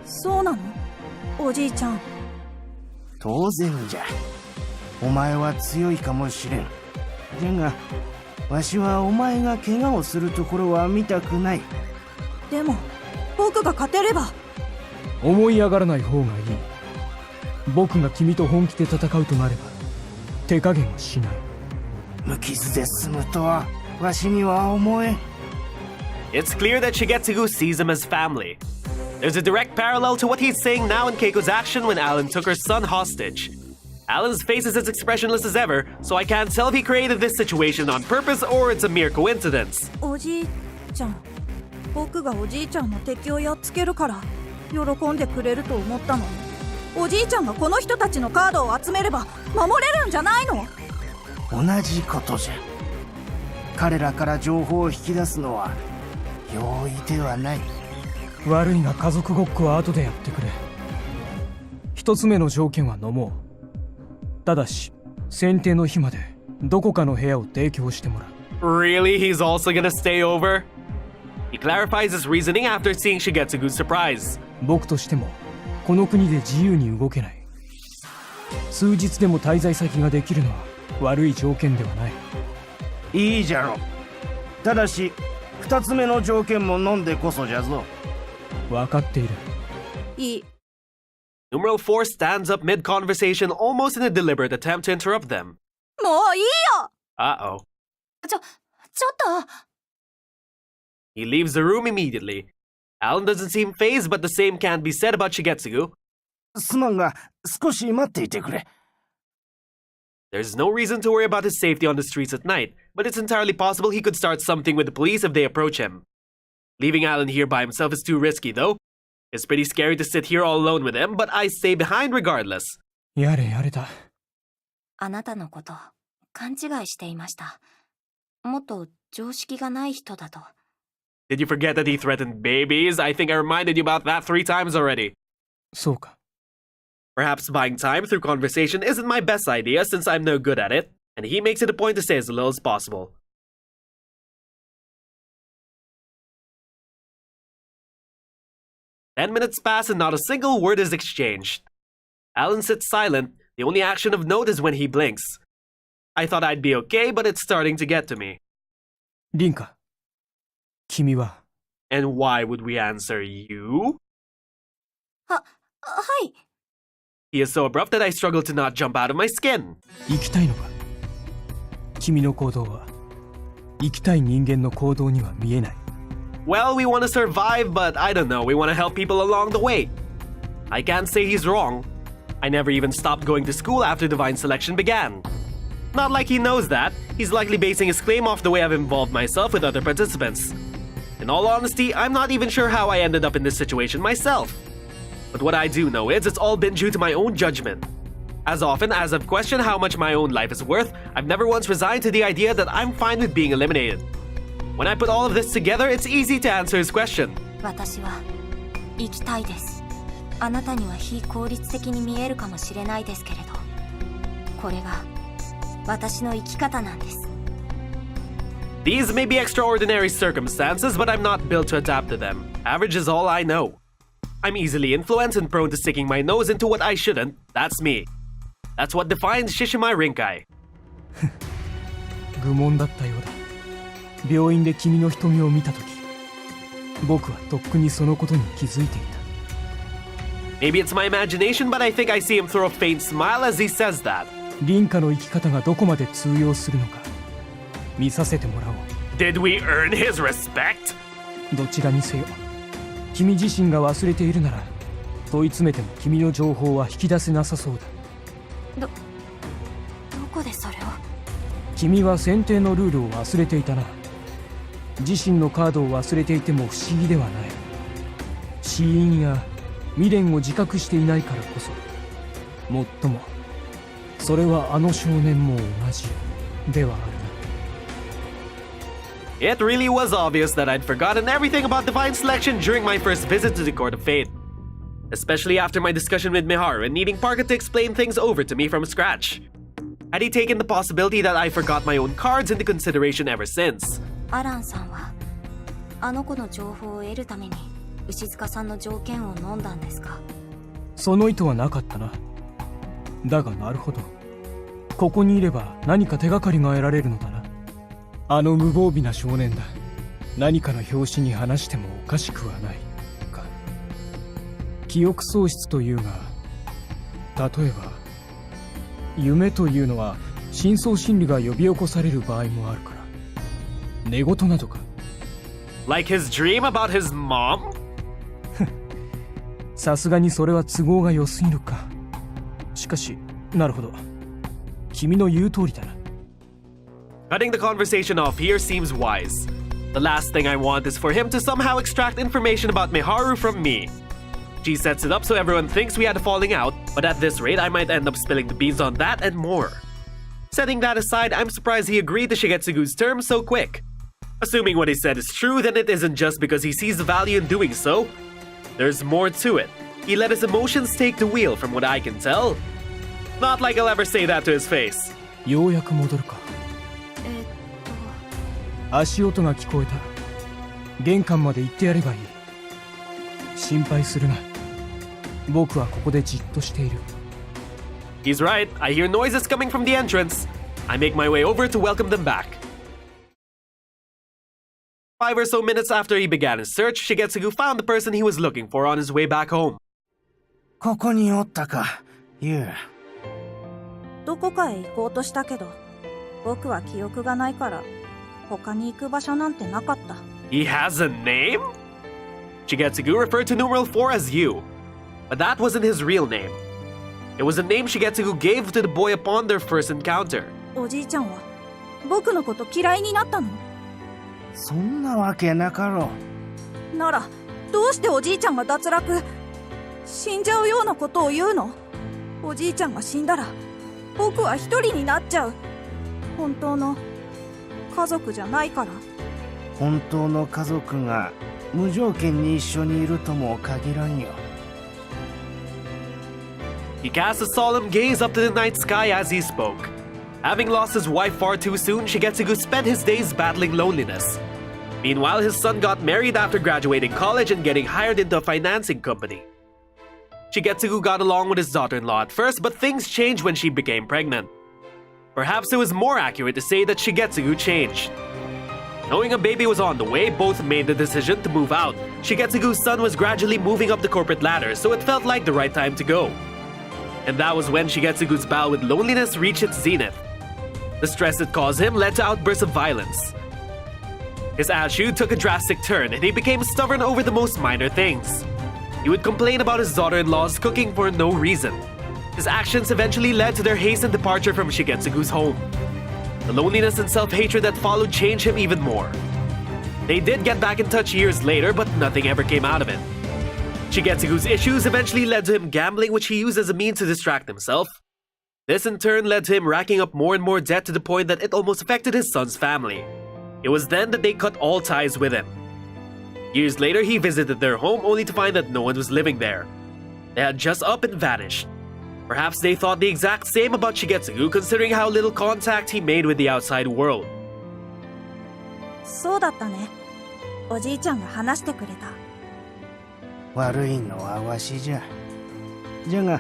D: そうなの？おじいちゃん。
C: 当然じゃ。お前は強いかもしれん。じゃが、わしはお前が怪我をするところは見たくない。
D: でも、僕が勝てれば。
E: 思い上がらない方がいい。僕が君と本気で戦うとなれば、手加減はしない。
C: 無傷で済むとは、わしには思えん。
A: It's clear that Shigetsugu sees him as family. There's a direct parallel to what he's saying now in Keiko's action when Alan took her son hostage. Alan's face is as expressionless as ever, so I can't tell if he created this situation on purpose or it's a mere coincidence.
D: おじいちゃん、僕がおじいちゃんの敵をやっつけるから喜んでくれると思ったのに、おじいちゃんがこの人たちのカードを集めれば守れるんじゃないの？
C: 同じことじゃ。彼らから情報を引き出すのは容易ではない。
E: 悪いが家族ごっこは後でやってくれ。一つ目の条件は飲もう。ただし選定の日までどこかの部屋を提供してもらう。
A: Really? He's also gonna stay over? He clarifies his reasoning after seeing Shigetsugu's surprise.
E: 僕としてもこの国で自由に動けない。数日でも滞在先ができるのは悪い条件ではない。
C: いいじゃろ。ただし二つ目の条件も飲んでこそじゃぞ。
E: 分かっている。
D: いい。
A: Numeral 4 stands up mid-conversation almost in a deliberate attempt to interrupt them.
D: もういいよ。
A: Uh-oh.
B: ちょっと。
A: He leaves the room immediately. Alan doesn't seem fazed, but the same can't be said about Shigetsugu.
C: すまんが少し待っていてくれ。
A: There's no reason to worry about his safety on the streets at night, but it's entirely possible he could start something with the police if they approach him. Leaving Alan here by himself is too risky, though. It's pretty scary to sit here all alone with him, but I stay behind regardless.
E: やれやれだ。
B: あなたのこと勘違いしていました。もっと常識がない人だと。
A: Did you forget that he threatened babies? I think I reminded you about that 3 times already.
E: そうか。
A: Perhaps buying time through conversation isn't my best idea since I'm no good at it, and he makes it a point to say as little as possible. Ten minutes pass and not a single word is exchanged. Alan sits silent. The only action of note is when he blinks. I thought I'd be okay, but it's starting to get to me.
E: リンカ、君は
A: And why would we answer you?
B: はい。
A: He is so abrupt that I struggle to not jump out of my skin.
E: 生きたいのか？君の行動は生きたい人間の行動には見えない。
A: Well, we want to survive, but I don't know, we want to help people along the way. I can't say he's wrong. I never even stopped going to school after Divine Selection began. Not like he knows that. He's likely basing his claim off the way I've involved myself with other participants. In all honesty, I'm not even sure how I ended up in this situation myself. But what I do know is it's all been due to my own judgment. As often as I've questioned how much my own life is worth, I've never once resigned to the idea that I'm fine with being eliminated. When I put all of this together, it's easy to answer his question.
B: 私は生きたいです。あなたには非効率的に見えるかもしれないですけれど、これが私の生き方なんです。
A: These may be extraordinary circumstances, but I'm not built to adapt to them. Average is all I know. I'm easily influenced and prone to sticking my nose into what I shouldn't. That's me. That's what defines Shishimai Rinka.
E: 愚問だったようだ。病院で君の瞳を見たとき、僕はとっくにそのことに気づいていた。
A: Maybe it's my imagination, but I think I see him throw a faint smile as he says that.
E: リンカの生き方がどこまで通用するのか見させてもらおう。
A: Did we earn his respect?
E: どちらにせよ、君自身が忘れているなら問い詰めても君の情報は引き出せなさそうだ。
B: どこでそれを？
E: 君は選定のルールを忘れていたな。自身のカードを忘れていても不思議ではない。死因や未練を自覚していないからこそ。もっともそれはあの少年も同じではあるな。
A: It really was obvious that I'd forgotten everything about Divine Selection during my first visit to the Court of Fate. Especially after my discussion with Miharu and needing Parker to explain things over to me from scratch. Had he taken the possibility that I forgot my own cards into consideration ever since?
B: アランさんはあの子の情報を得るために牛塚さんの条件を飲んだんですか？
E: その意図はなかったな。だがなるほど。ここにいれば何か手がかりが得られるのだな。あの無防備な少年だ。何かの拍子に話してもおかしくはないか。記憶喪失というが、例えば夢というのは深層心理が呼び起こされる場合もあるから。寝言などか。
A: Like his dream about his mom?
E: さすがにそれは都合が良すぎるか。しかしなるほど。君の言う通りだな。
A: Cutting the conversation off here seems wise. The last thing I want is for him to somehow extract information about Miharu from me. She sets it up so everyone thinks we had a falling out, but at this rate I might end up spilling the beans on that and more. Setting that aside, I'm surprised he agreed to Shigetsugu's terms so quick. Assuming what he said is true, then it isn't just because he sees the value in doing so. There's more to it. He let his emotions take the wheel from what I can tell. Not like I'll ever say that to his face.
E: ようやく戻るか。足音が聞こえた。玄関まで行ってやればいい。心配するな。僕はここでじっとしている。
A: He's right. I hear noises coming from the entrance. I make my way over to welcome them back. 5 or so minutes after he began his search, Shigetsugu found the person he was looking for on his way back home.
C: ここにおったか、ユウ。
D: どこかへ行こうとしたけど、僕は記憶がないから他に行く場所なんてなかった。
A: He has a name? Shigetsugu referred to numeral 4 as you, but that wasn't his real name. It was a name Shigetsugu gave to the boy upon their first encounter.
D: おじいちゃんは僕のこと嫌いになったの？
C: そんなわけなかろう。
D: ならどうしておじいちゃんが脱落、死んじゃうようなことを言うの？おじいちゃんが死んだら僕は一人になっちゃう。本当の家族じゃないから。
C: 本当の家族が無条件に一緒にいるとも限らんよ。
A: He cast a solemn gaze up to the night sky as he spoke. Having lost his wife far too soon, Shigetsugu spent his days battling loneliness. Meanwhile, his son got married after graduating college and getting hired into a financing company. Shigetsugu got along with his daughter-in-law at first, but things changed when she became pregnant. Perhaps it was more accurate to say that Shigetsugu changed. Knowing a baby was on the way, both made the decision to move out. Shigetsugu's son was gradually moving up the corporate ladder, so it felt like the right time to go. And that was when Shigetsugu's battle with loneliness reached its zenith. The stress it caused him led to outbursts of violence. His attitude took a drastic turn, and he became stubborn over the most minor things. He would complain about his daughter-in-law's cooking for no reason. His actions eventually led to their hastened departure from Shigetsugu's home. The loneliness and self-hatred that followed changed him even more. They did get back in touch years later, but nothing ever came out of it. Shigetsugu's issues eventually led to him gambling, which he used as a means to distract himself. This in turn led to him racking up more and more debt to the point that it almost affected his son's family. It was then that they cut all ties with him. Years later, he visited their home only to find that no one was living there. They had just up and vanished. Perhaps they thought the exact same about Shigetsugu, considering how little contact he made with the outside world.
D: そうだったね。おじいちゃんが話してくれた。
C: 悪いのはわしじゃ。じゃが、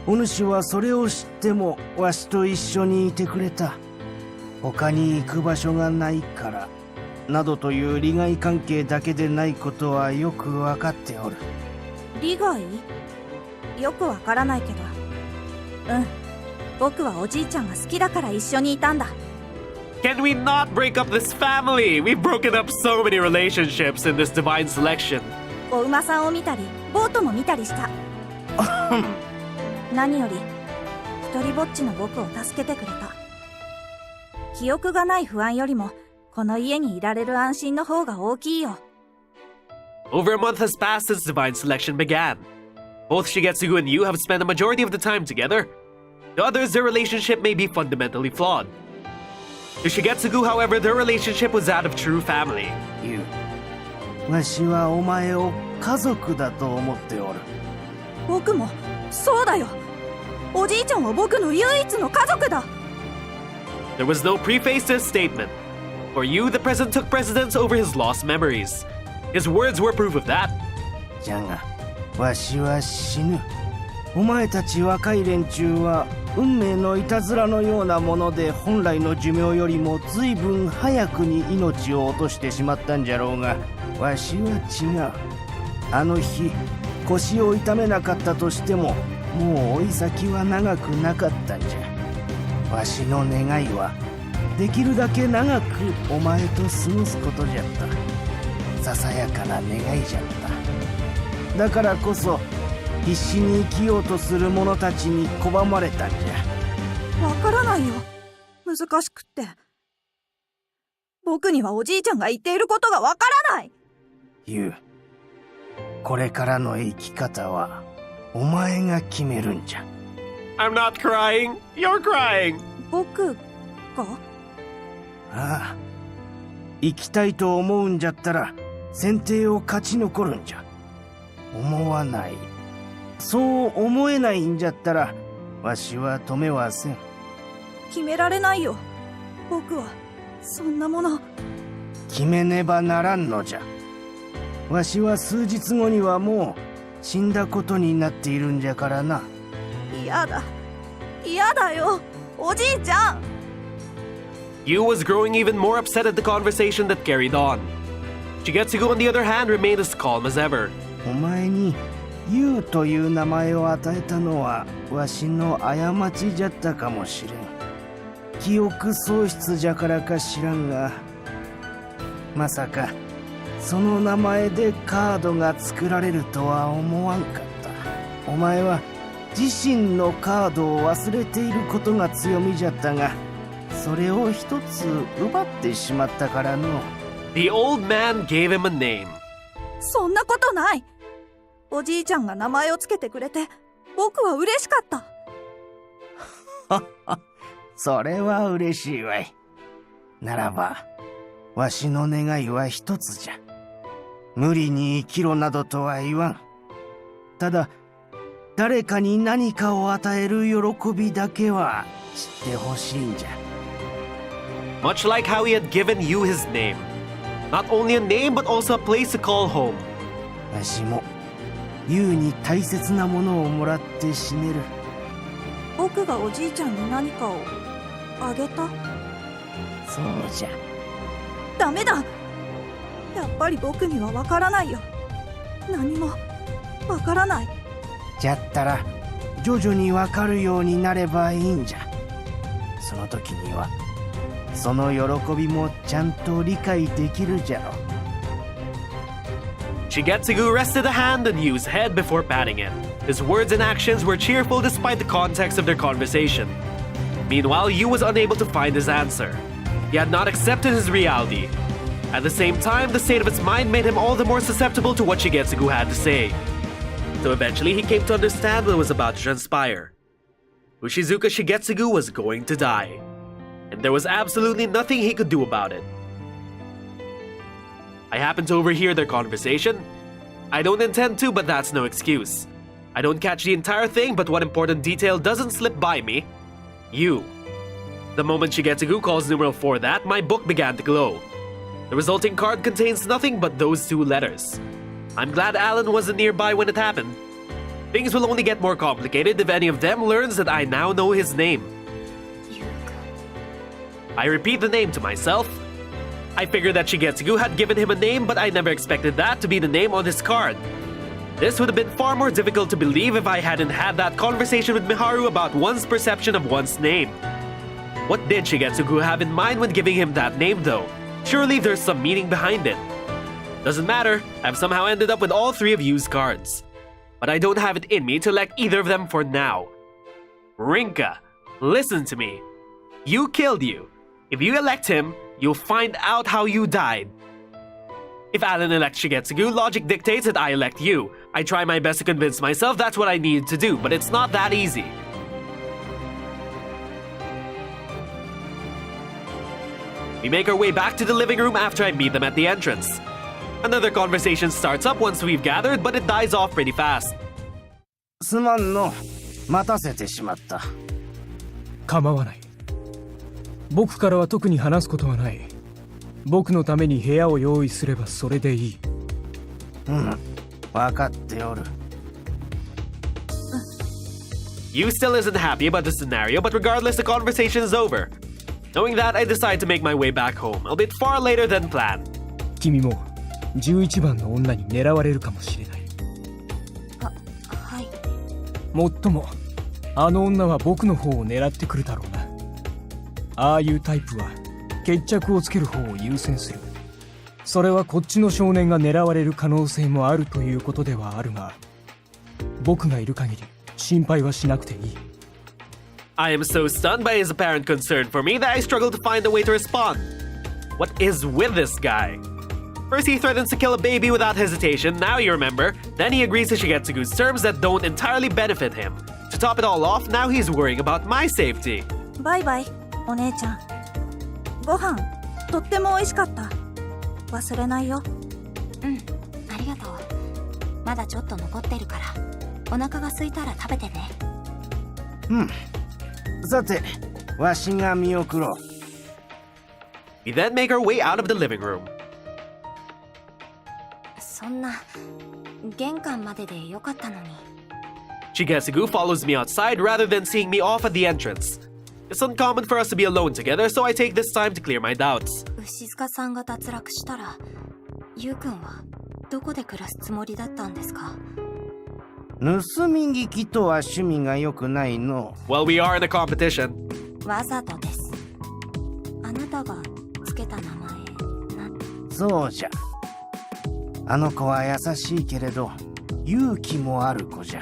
C: お主はそれを知ってもわしと一緒にいてくれた。他に行く場所がないから、などという利害関係だけでないことはよくわかっておる。
D: 利害？よくわからないけど。うん。僕はおじいちゃんが好きだから一緒にいたんだ。
A: Can we not break up this family? We've broken up so many relationships in this divine selection.
D: お馬さんを見たり、ボートも見たりした。何より、一人ぼっちの僕を助けてくれた。記憶がない不安よりも、この家にいられる安心の方が大きいよ。
A: Over a month has passed since divine selection began. Both Shigetsugu and you have spent a majority of the time together. To others, their relationship may be fundamentally flawed. To Shigetsugu, however, their relationship was that of true family.
C: ユウ、わしはお前を家族だと思っておる。
D: 僕も、そうだよ。おじいちゃんは僕の唯一の家族だ。
A: There was no preface to his statement. For you, the present took precedence over his lost memories. His words were proof of that.
C: じゃが、わしは死ぬ。お前たち若い連中は運命のいたずらのようなもので本来の寿命よりも随分早くに命を落としてしまったんじゃろうが、わしは違う。あの日、腰を痛めなかったとしても、もう追い先は長くなかったんじゃ。わしの願いは、できるだけ長くお前と過ごすことじゃった。ささやかな願いじゃった。だからこそ、必死に生きようとする者たちに拒まれたんじゃ。
D: わからないよ。難しくって。僕にはおじいちゃんが言っていることがわからない。
C: ユウ、これからの生き方はお前が決めるんじゃ。
A: I'm not crying. You're crying.
D: 僕が？
C: ああ、生きたいと思うんじゃったら選定を勝ち残るんじゃ。思わない、そう思えないんじゃったらわしは止めはせん。
D: 決められないよ。僕はそんなもの。
C: 決めねばならんのじゃ。わしは数日後にはもう死んだことになっているんじゃからな。
D: 嫌だ、嫌だよ、おじいちゃん。
A: Yu was growing even more upset at the conversation that carried on. Shigetsugu, on the other hand, remained as calm as ever.
C: お前にユウという名前を与えたのはわしの過ちじゃったかもしれん。記憶喪失じゃからか知らんが、まさかその名前でカードが作られるとは思わんかった。お前は自身のカードを忘れていることが強みじゃったが、それを一つ奪ってしまったからの。
A: The old man gave him a name.
D: そんなことない。おじいちゃんが名前をつけてくれて僕は嬉しかった。
C: それは嬉しいわい。ならばわしの願いは一つじゃ。無理に生きろなどとは言わん。ただ誰かに何かを与える喜びだけは知ってほしいんじゃ。
A: Much like how he had given you his name. Not only a name, but also a place to call home.
C: わしもユウに大切なものをもらって死ねる。
D: 僕がおじいちゃんに何かをあげた？
C: そうじゃ。
D: ダメだ。やっぱり僕にはわからないよ。何もわからない。
C: じゃったら徐々にわかるようになればいいんじゃ。その時にはその喜びもちゃんと理解できるじゃろ。
A: Shigetsugu rested a hand on Yu's head before patting him. His words and actions were cheerful despite the context of their conversation. Meanwhile, Yu was unable to find his answer. He had not accepted his reality. At the same time, the state of his mind made him all the more susceptible to what Shigetsugu had to say. So eventually, he came to understand what was about to transpire. Ushizuka Shigetsugu was going to die. And there was absolutely nothing he could do about it. I happened to overhear their conversation. I don't intend to, but that's no excuse. I don't catch the entire thing, but one important detail doesn't slip by me. You. The moment Shigetsugu calls numeral 4 that, my book began to glow. The resulting card contains nothing but those two letters. I'm glad Alan wasn't nearby when it happened. Things will only get more complicated if any of them learns that I now know his name. I repeat the name to myself. I figured that Shigetsugu had given him a name, but I never expected that to be the name on his card. This would have been far more difficult to believe if I hadn't had that conversation with Miharu about one's perception of one's name. What did Shigetsugu have in mind when giving him that name, though? Surely there's some meaning behind it. Doesn't matter, I've somehow ended up with all three of Yu's cards. But I don't have it in me to elect either of them for now. Rinka, listen to me. Yu killed you. If you elect him, you'll find out how you died. If Alan elects Shigetsugu, logic dictates that I elect you. I try my best to convince myself that's what I need to do, but it's not that easy. We make our way back to the living room after I meet them at the entrance. Another conversation starts up once we've gathered, but it dies off pretty fast.
C: すまんの、待たせてしまった。
E: 構わない。僕からは特に話すことはない。僕のために部屋を用意すればそれでいい。
C: 分かっておる。
A: Yu still isn't happy about the scenario, but regardless, the conversation is over. Knowing that, I decide to make my way back home, albeit far later than planned.
E: 君も11番の女に狙われるかもしれない。
D: はい。
E: もっとも、あの女は僕の方を狙ってくるだろうな。ああいうタイプは決着をつける方を優先する。それはこっちの少年が狙われる可能性もあるということではあるが、僕がいる限り心配はしなくていい。
A: I am so stunned by his apparent concern for me that I struggle to find a way to respond. What is with this guy? First he threatens to kill a baby without hesitation, now you remember. Then he agrees to Shigetsugu's terms that don't entirely benefit him. To top it all off, now he's worrying about my safety.
D: バイバイお姉ちゃん。ご飯とっても美味しかった。忘れないよ。
B: ありがとう。まだちょっと残ってるからお腹が空いたら食べてね。
C: さて、わしが見送ろう。
A: We then make our way out of the living room.
B: そんな玄関まででよかったのに。
A: Shigetsugu follows me outside rather than seeing me off at the entrance. It's uncommon for us to be alone together, so I take this time to clear my doubts.
B: 牛塚さんが脱落したらゆうくんはどこで暮らすつもりだったんですか？
C: 盗み聞きとは趣味が良くないの。
A: Well, we are in a competition.
B: わざとです。あなたがつけた名前
C: そうじゃ。あの子は優しいけれど勇気もある子じゃ。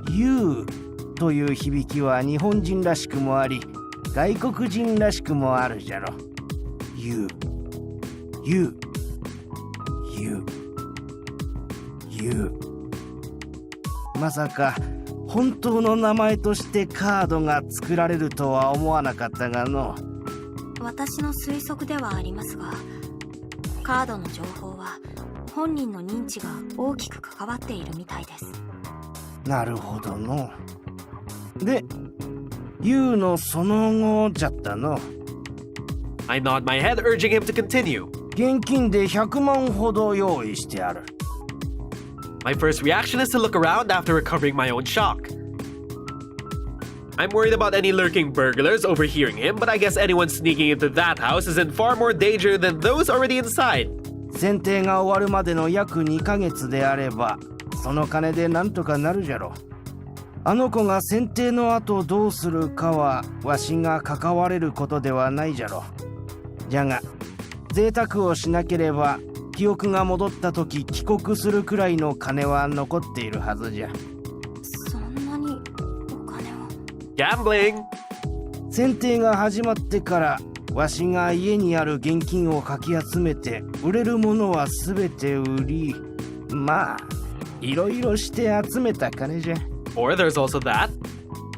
C: 勇という響きは日本人らしくもあり外国人らしくもあるじゃろ。勇まさか本当の名前としてカードが作られるとは思わなかったがの。
B: 私の推測ではありますが、カードの情報は本人の認知が大きく関わっているみたいです。
C: なるほどの。で、ユウのその後じゃったの。
A: I nod my head, urging him to continue.
C: 現金で100万ほど用意してある。
A: My first reaction is to look around after recovering my own shock. I'm worried about any lurking burglars overhearing him, but I guess anyone sneaking into that house is in far more danger than those already inside.
C: 選定が終わるまでの約2ヶ月であれば、その金でなんとかなるじゃろ。あの子が選定の後どうするかは、わしが関われることではないじゃろ。じゃが、贅沢をしなければ、記憶が戻った時帰国するくらいの金は残っているはずじゃ。
B: そんなにお金を。
A: Gambling!
C: 選定が始まってからわしが家にある現金をかき集めて売れるものはすべて売り、まあいろいろして集めた金じゃ。
A: Or there's also that.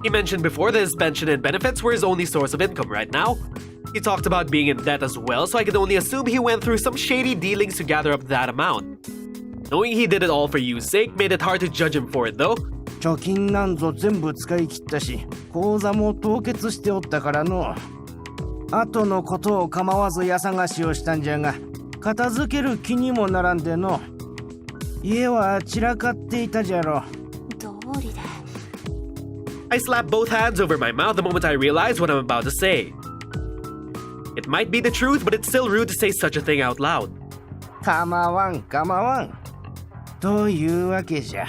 A: He mentioned before that his pension and benefits were his only source of income right now. He talked about being in debt as well, so I could only assume he went through some shady dealings to gather up that amount. Knowing he did it all for you's sake made it hard to judge him for it though.
C: 貯金なんぞ全部使い切ったし、口座も凍結しておったからの。後のことを構わず家探しをしたんじゃが、片付ける気にもならんでの。家は散らかっていたじゃろ。
B: 道理で。
A: I slapped both hands over my mouth the moment I realized what I'm about to say. It might be the truth, but it's still rude to say such a thing out loud.
C: 構わん。というわけじゃ。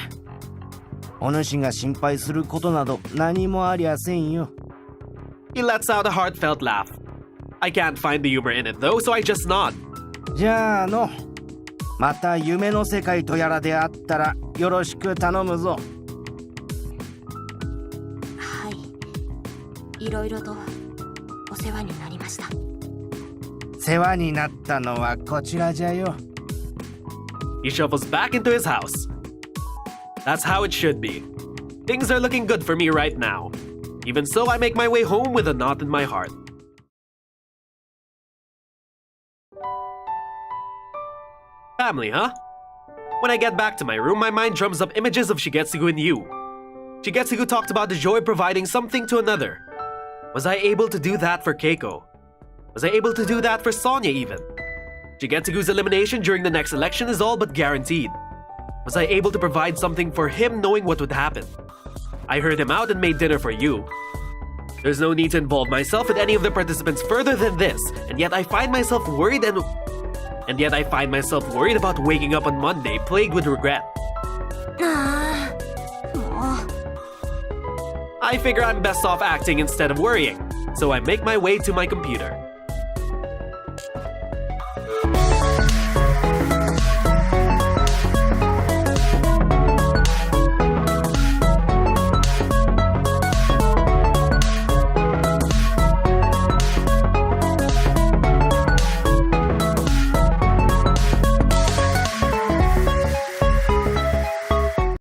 C: お主が心配することなど何もありゃせんよ。
A: He lets out a heartfelt laugh. I can't find the humor in it though, so I just nod.
C: じゃあの、また夢の世界とやらであったらよろしく頼むぞ。
B: はい。いろいろとお世話になりました。
C: 世話になったのはこちらじゃよ。
A: He shuffles back into his house. That's how it should be. Things are looking good for me right now. Even so, I make my way home with a knot in my heart. Family, huh? When I get back to my room, my mind drums up images of Shigetsugu and you. Shigetsugu talked about the joy of providing something to another. Was I able to do that for Keiko? Was I able to do that for Sonya even? Shigetsugu's elimination during the next election is all but guaranteed. Was I able to provide something for him knowing what would happen? I heard him out and made dinner for you. There's no need to involve myself with any of the participants further than this, and yet I find myself worried about waking up on Monday plagued with regret.
B: もう。
A: I figure I'm best off acting instead of worrying, so I make my way to my computer.